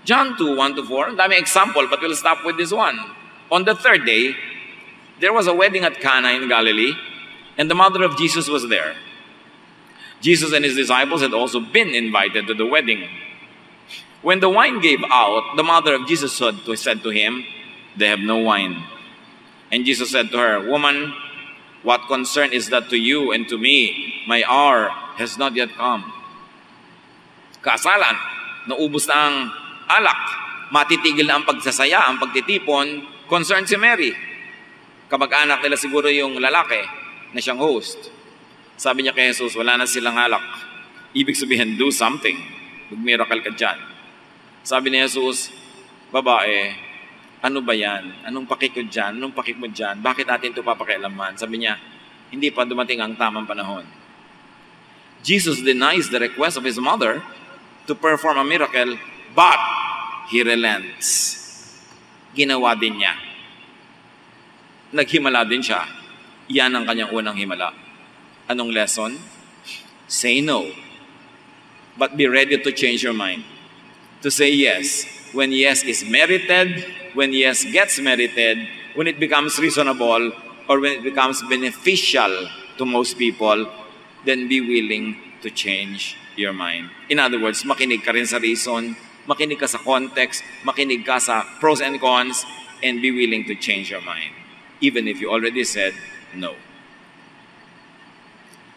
Speaker 2: John 2, 1-4, dami example, but we'll stop with this one. On the third day, there was a wedding at Cana in Galilee, and the mother of Jesus was there. Jesus and his disciples had also been invited to the wedding. When the wine gave out, the mother of Jesus said to him, "They have no wine." And Jesus said to her, "Woman, what concern is that to you and to me? My hour has not yet come." Kasalan, naubos na ang alak, matitigil na ang pagsasaya, ang pagtitipon, concerned si Mary. Kamag-anak nila siguro yung lalaki na siyang host. Sabi niya kay Jesus, wala na silang alak. Ibig sabihin, do something. Mag-miracle ka dyan. Sabi ni Jesus, babae, ano ba yan? Anong pakik ko dyan? Anong pakik mo dyan? Bakit natin ito papakialaman? Sabi niya, hindi pa dumating ang tamang panahon. Jesus denies the request of his mother to perform a miracle, but he relents. Ginawa din niya. Naghimala din siya. Yan ang kanyang unang himala. Anong lesson? Say no. But be ready to change your mind. To say yes. When yes is merited, when yes gets merited, when it becomes reasonable, or when it becomes beneficial to most people, then be willing to change your mind. In other words, makinig ka rin sa reason, makinig ka sa context, makinig ka sa pros and cons, and be willing to change your mind. Even if you already said no.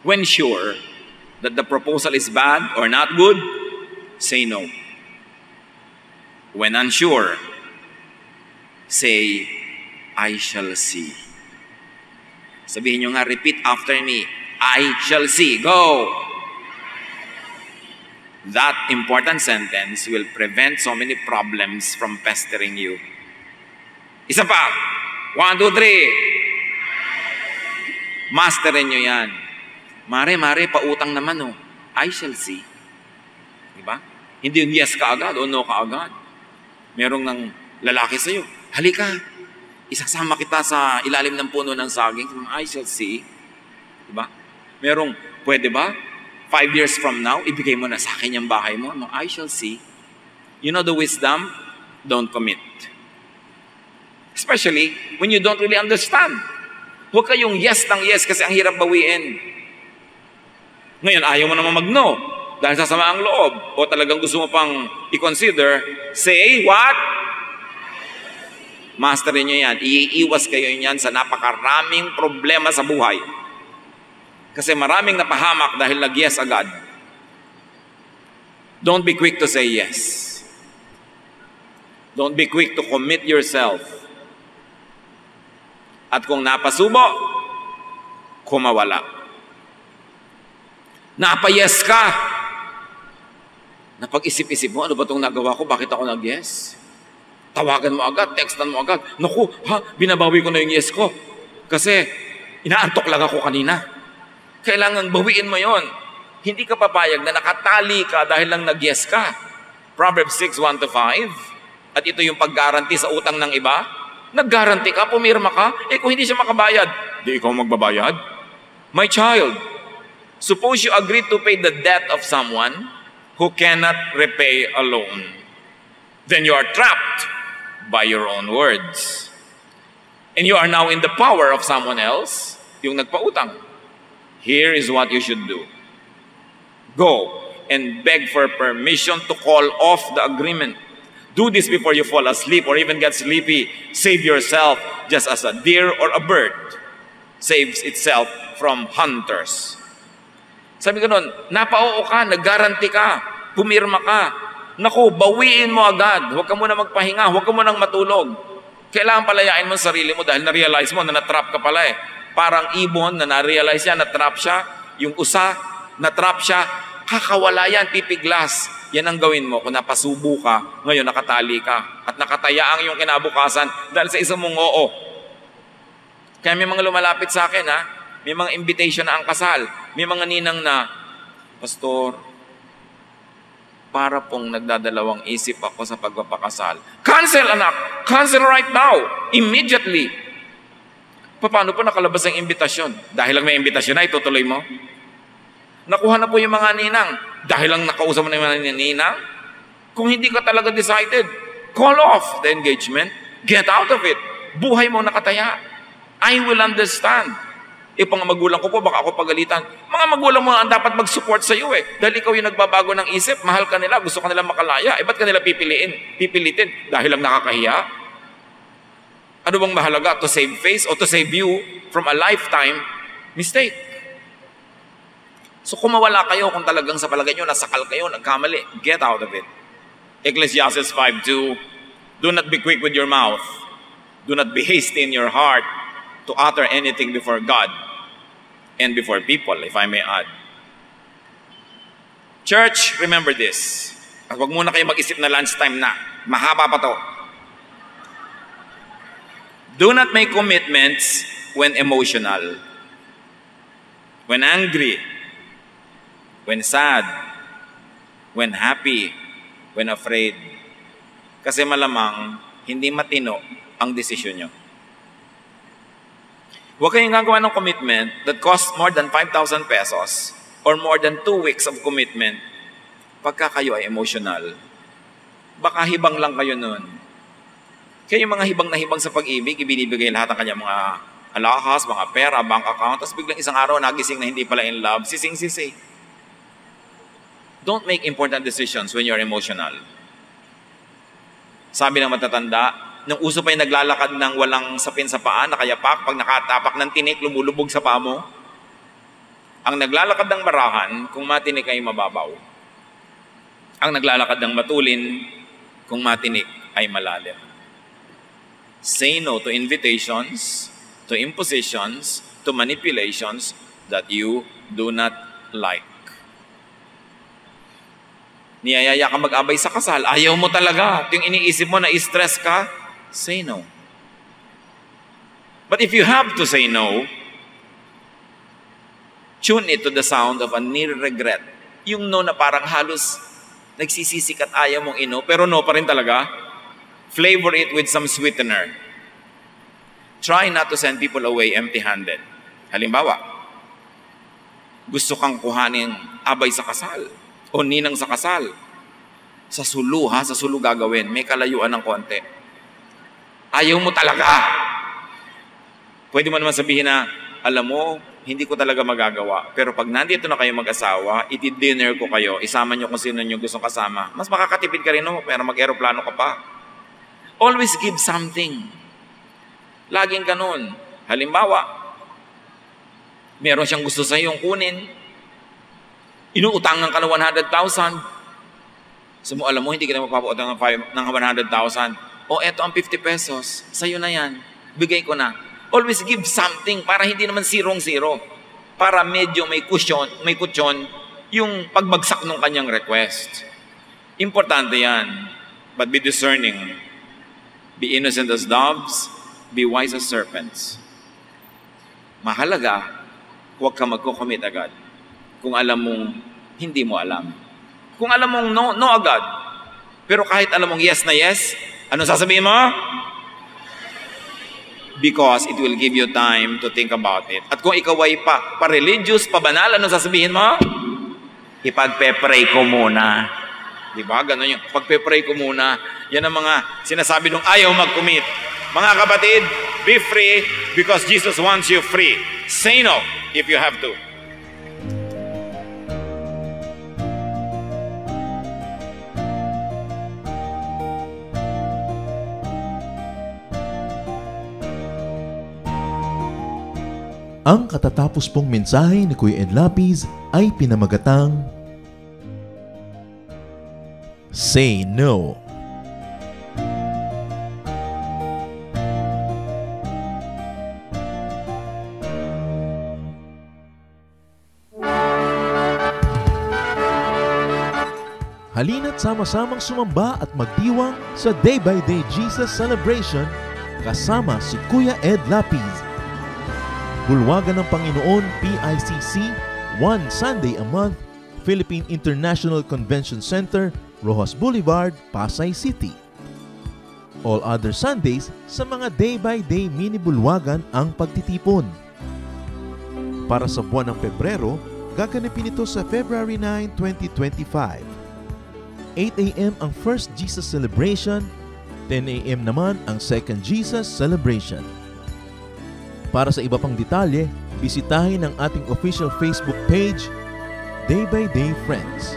Speaker 2: When sure that the proposal is bad or not good, say no. When unsure, say, I shall see. Sabihin nyo nga, repeat after me, I shall see. Go! That important sentence will prevent so many problems from pestering you. Isa pa. 1, 2, 3. Masterin nyo yan. Mare, pautang naman, oh. I shall see. Diba? Hindi yung yes ka agad o no ka agad. Merong ng lalaki sa'yo, halika, isasama kita sa ilalim ng puno ng saging. I shall see. Diba? Merong, pwede ba? 5 years from now, ibigay mo na sa akin yung bahay mo. No, I shall see. You know the wisdom? Don't commit. Especially when you don't really understand. Huwag kayong yes ng yes kasi ang hirap bawiin. Ngayon, ayaw mo naman mag-no dahil sasama ang loob o talagang gusto mo pang i-consider, say what? Masterin nyo yan. Iiwas kayo yan sa napakaraming problema sa buhay. Kasi maraming napahamak dahil nag-yes agad. Don't be quick to say yes. Don't be quick to commit yourself. At kung napasubo, kumawala. Napayes ka. Napag-isip-isip mo, ano ba itong nagawa ko? Bakit ako nag-yes? Tawagan mo agad, textan mo agad. Naku, binabawi ko na yung yes ko. Kasi inaantok lang ako kanina. Kailangan bawiin mo yon. Hindi ka papayag na nakatali ka dahil lang nag-yes ka. Proverbs 6, 1-5. At ito yung pag-guarantee sa utang ng iba. Nag-guarantee ka, pumirma ka. Kung hindi siya makabayad, di ikaw magbabayad. My child, suppose you agree to pay the debt of someone who cannot repay a loan. Then you are trapped by your own words. And you are now in the power of someone else, yung nagpautang. Here is what you should do. Go and beg for permission to call off the agreement. Do this before you fall asleep or even get sleepy. Save yourself just as a deer or a bird saves itself from hunters. Sabi ko nun, napao ka, nag-guarantee ka, pumirma ka. Naku, bawiin mo agad. Huwag ka muna magpahinga, huwag ka muna matulog. Kailangan palayain mo sarili mo dahil na-realize mo na na-trap ka pala eh. Parang ibon na na-realize siya, na-trap siya. Yung usa, na-trap siya. Kakawala yan, pipiglas. Yan ang gawin mo kung napasubo ka, ngayon nakatali ka. At nakatayaang yung kinabukasan dahil sa isang mong oo. Kaya may mga lumalapit sa akin ha. May mga invitation na ang kasal. May mga ninang na, Pastor, para pong nagdadalawang isip ako sa pagpapakasal. Cancel, anak! Cancel right now. Immediately. Paano po nakalabas ang imbitasyon? Dahil lang may imbitasyon na, itutuloy mo? Nakuha na po yung mga ninang. Dahil lang nakausap mo na yung mga ninang? Kung hindi ka talaga decided, call off the engagement. Get out of it. Buhay mo nakataya. I will understand. Pang magulang ko po, baka ako pagalitan. Mga magulang mo ang dapat mag-support sa iyo Dahil ikaw yung nagbabago ng isip, mahal ka nila, gusto ka nila makalaya. Ba't ka nila pipilitin? Dahil lang nakakahiya? Ano bang mahalaga? To save face o to save you from a lifetime mistake? So kung mawala kayo, kung talagang sa palagay nyo, nasakal kayo, nagkamali, get out of it. Ecclesiastes 5:2, do not be quick with your mouth. Do not be hasty in your heart to utter anything before God and before people, if I may add. Church, remember this. At huwag muna kayo mag-isip na lunchtime na. Mahaba pa to. Do not make commitments when emotional, when angry, when sad, when happy, when afraid. Kasi malamang hindi matino ang desisyon nyo. Huwag kayong gagawa ng commitment that costs more than 5,000 pesos or more than 2 weeks of commitment pagka kayo ay emotional. Baka hibang lang kayo nun. Kaya yung mga hibang na hibang sa pag-ibig, ibinibigay lahat ng kanyang mga alahas, mga pera, bank account, tapos biglang isang araw nagising na hindi pala in love, sising-sisi. Don't make important decisions when you're emotional. Sabi ng matatanda, nung uso pa yung naglalakad ng walang sapin sa paa, nakayapak, pag nakatapak ng tinik, lumulubog sa paa mo. Ang naglalakad ng marahan, kung matinik ay mababaw. Ang naglalakad ng matulin, kung matinik ay malalim. Say no to invitations, to impositions, to manipulations that you do not like. Niyayaya ka mag-abay sa kasal, ayaw mo talaga. Yung iniisip mo na stress ka, say no. But if you have to say no, tune it to the sound of a near regret. Yung no na parang halos nagsisisik at ayaw mong ino, pero no pa rin talaga. Flavor it with some sweetener. Try not to send people away empty-handed. Halimbawa, gusto kang kuhanin abay sa kasal o ninang sa kasal. Sa sulu sa sulu gagawin. May kalayuan ng konti. Ayaw mo talaga. Pwede mo naman sabihin na, alam mo, hindi ko talaga magagawa. Pero pag nandito na kayo mag-asawa, iti-dinner ko kayo, isama nyo kung sino nyo gustong kasama. Mas makakatipid ka rin no, pero mag-aeroplano ka pa. Always give something. Laging ganun. Halimbawa, meron siyang gusto sa iyong kunin. Inuutangan ka ng 100,000. So alam mo, hindi ka na mapapautang ng 100,000. O eto ang 50 pesos. Sa'yo na yan. Bigay ko na. Always give something para hindi naman zero-zero. Para medyo may kutsyon yung pagbagsak ng kanyang request. Importante yan. But be discerning. Be innocent as doves, be wise as serpents. Mahalaga, huwag ka magko-commit agad. Kung alam mong hindi mo alam. Kung alam mong no, no agad. Pero kahit alam mong yes na yes, ano sasabihin mo? Because it will give you time to think about it. At kung ikaw ay pa-religious, pa-banal, ano sasabihin mo? Ipagpe-pray ko muna. Diba? Ganun yung pagpe-pray ko muna. Yan ang mga sinasabi nung ayaw mag-commit. Mga kapatid, be free because Jesus wants you free. Say no if you have to.
Speaker 1: Ang katatapos pong mensahe ni Kuya Ed Lapiz ay pinamagatang Say No. Halina't sama-samang sumamba at magdiwang sa Day by Day Jesus Celebration kasama si Kuya Ed Lapiz. Bulwagan ng Panginoon PICC, one Sunday a month, Philippine International Convention Center, Rojas Boulevard, Pasay City. All other Sundays sa mga day-by-day mini-bulwagan ang pagtitipon. Para sa buwan ng Pebrero, gaganapin ito sa February 9, 2025. 8 a.m. ang First Jesus Celebration, 10 a.m. naman ang Second Jesus Celebration. Para sa iba pang detalye, bisitahin ang ating official Facebook page, Day by Day Friends.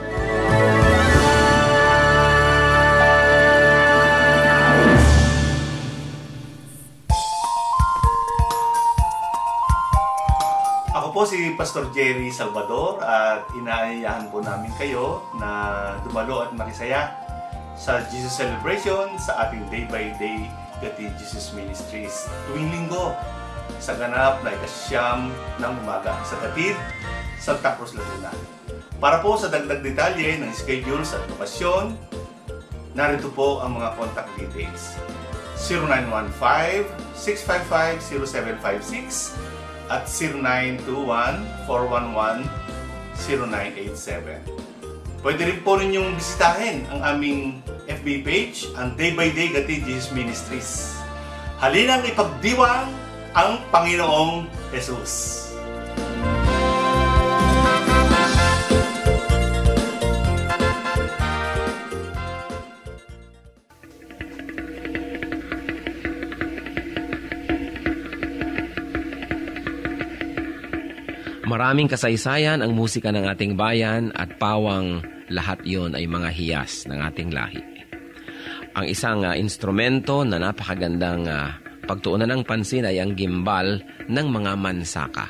Speaker 3: Ako po si Pastor Jerry Salvador at inaayahan po namin kayo na dumalo at makisaya sa Jesus Celebration sa ating Day by Day Gati Jesus Ministries tuwing linggo sa ganap na ikasyam ng umaga sa Gatid, Santa Cruz, Laguna. Para po sa dagdag detalye ng schedules at lokasyon, narito po ang mga contact details. 0915-655-0756 at 0921-411-0987. Pwede rin po ninyong bisitahin ang aming FB page, ang Day by Day Gati Jesus Ministries. Halinang ipagdiwang ang Panginoong Jesus.
Speaker 4: Maraming kasaysayan ang musika ng ating bayan at pawang lahat yon ay mga hiyas ng ating lahi. Ang isang instrumento na napakagandang pagtuunan ng pansin ay ang gimbal ng mga mansaka.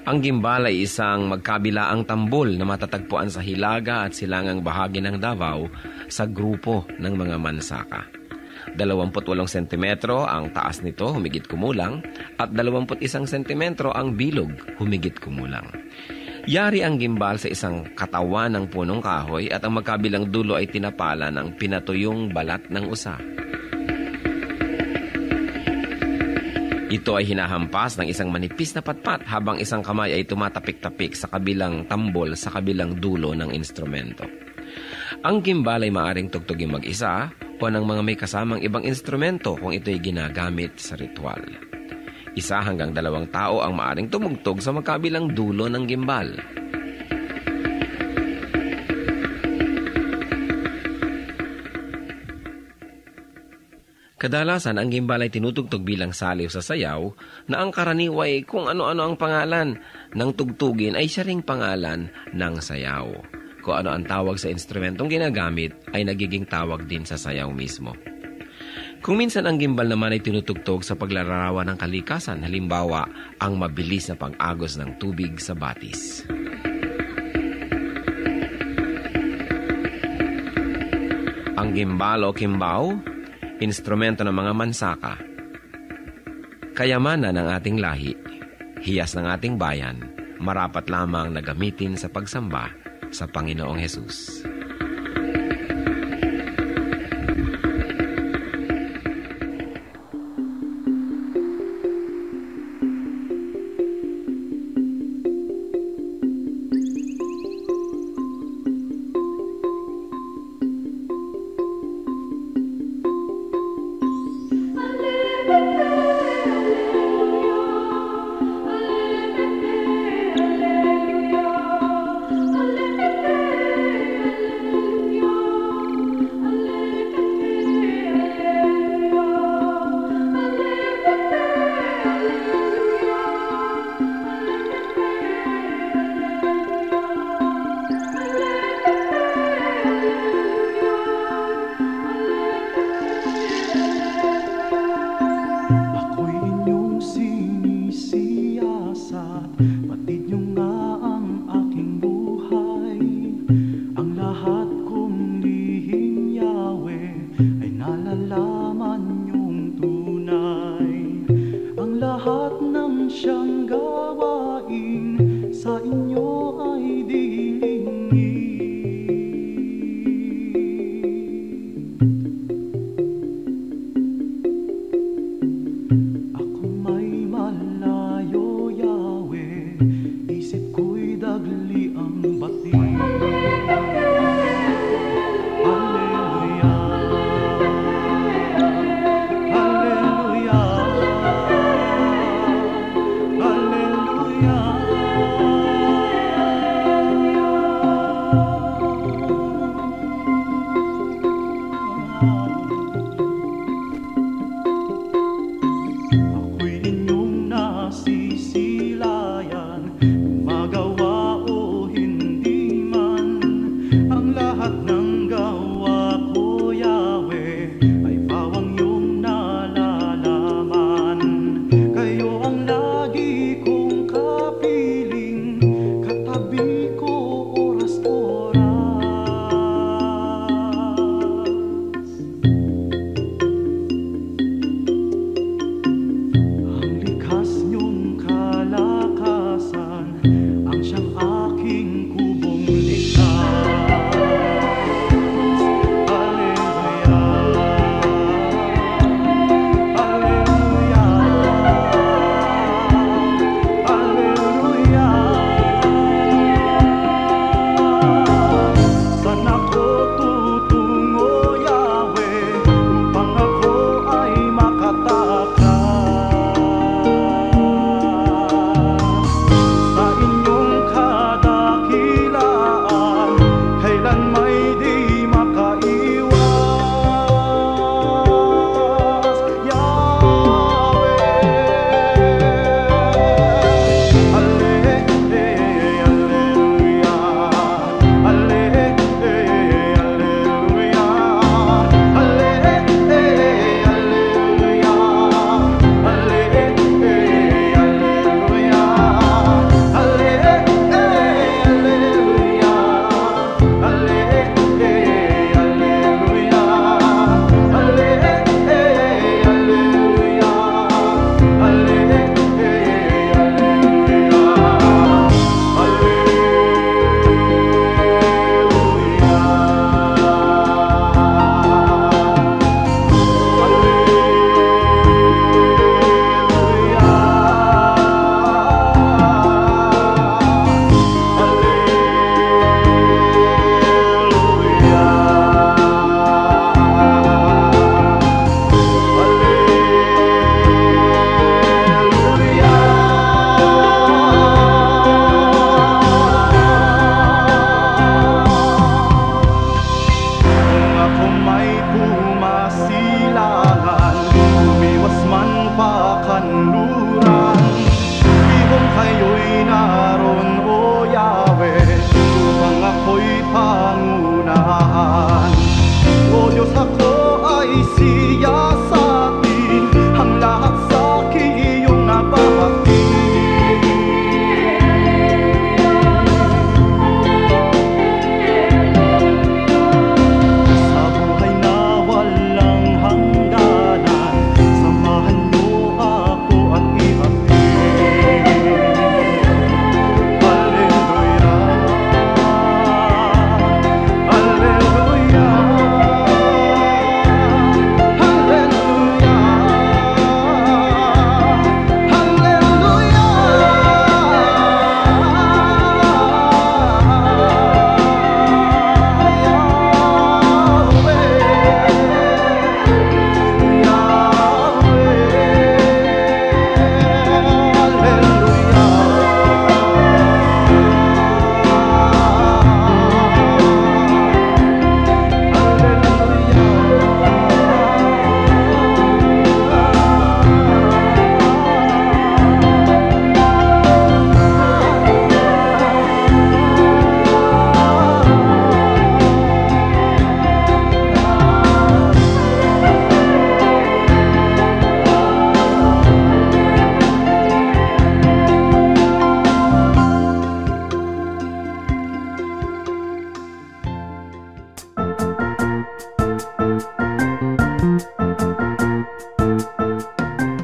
Speaker 4: Ang gimbal ay isang magkabilaang tambol na matatagpuan sa hilaga at silangang bahagi ng Davao sa grupo ng mga mansaka. 28 sentimetro ang taas nito, humigit kumulang, at 21 sentimetro ang bilog, humigit kumulang. Yari ang gimbal sa isang katawan ng punong kahoy at ang magkabilang dulo ay tinapala ng pinatuyong balat ng usa. Ito ay hinahampas ng isang manipis na patpat habang isang kamay ay tumatapik-tapik sa kabilang tambol sa kabilang dulo ng instrumento. Ang gimbal ay maaaring tugtugin mag-isa o ng mga may kasamang ibang instrumento kung ito ay ginagamit sa ritual. 1 hanggang 2 tao ang maaaring tumugtog sa magkabilang dulo ng gimbal. Kadalasan, ang gimbal ay tinutugtog bilang saliw sa sayaw na ang karaniway kung ano-ano ang pangalan ng tugtugin ay siya ring pangalan ng sayaw. Kung ano ang tawag sa instrumentong ginagamit ay nagiging tawag din sa sayaw mismo. Kung minsan ang gimbal naman ay tinutugtog sa paglalarawan ng kalikasan, halimbawa ang mabilis na pag-agos ng tubig sa batis. Ang gimbal o kimbao, instrumento ng mga mansaka. Kayamanan ng ating lahi, hiyas ng ating bayan, marapat lamang na gamitin sa pagsamba sa Panginoong Hesus.
Speaker 5: Isip ko'y dagli ang bati.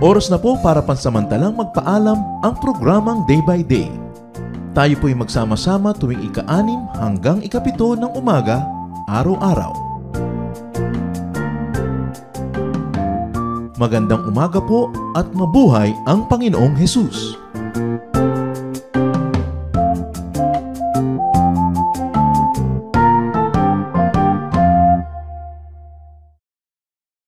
Speaker 1: Oras na po para pansamantalang magpaalam ang programang Day by Day. Tayo po'y magsama-sama tuwing ika-6 hanggang ika-7 ng umaga, araw-araw. Magandang umaga po at mabuhay ang Panginoong Hesus!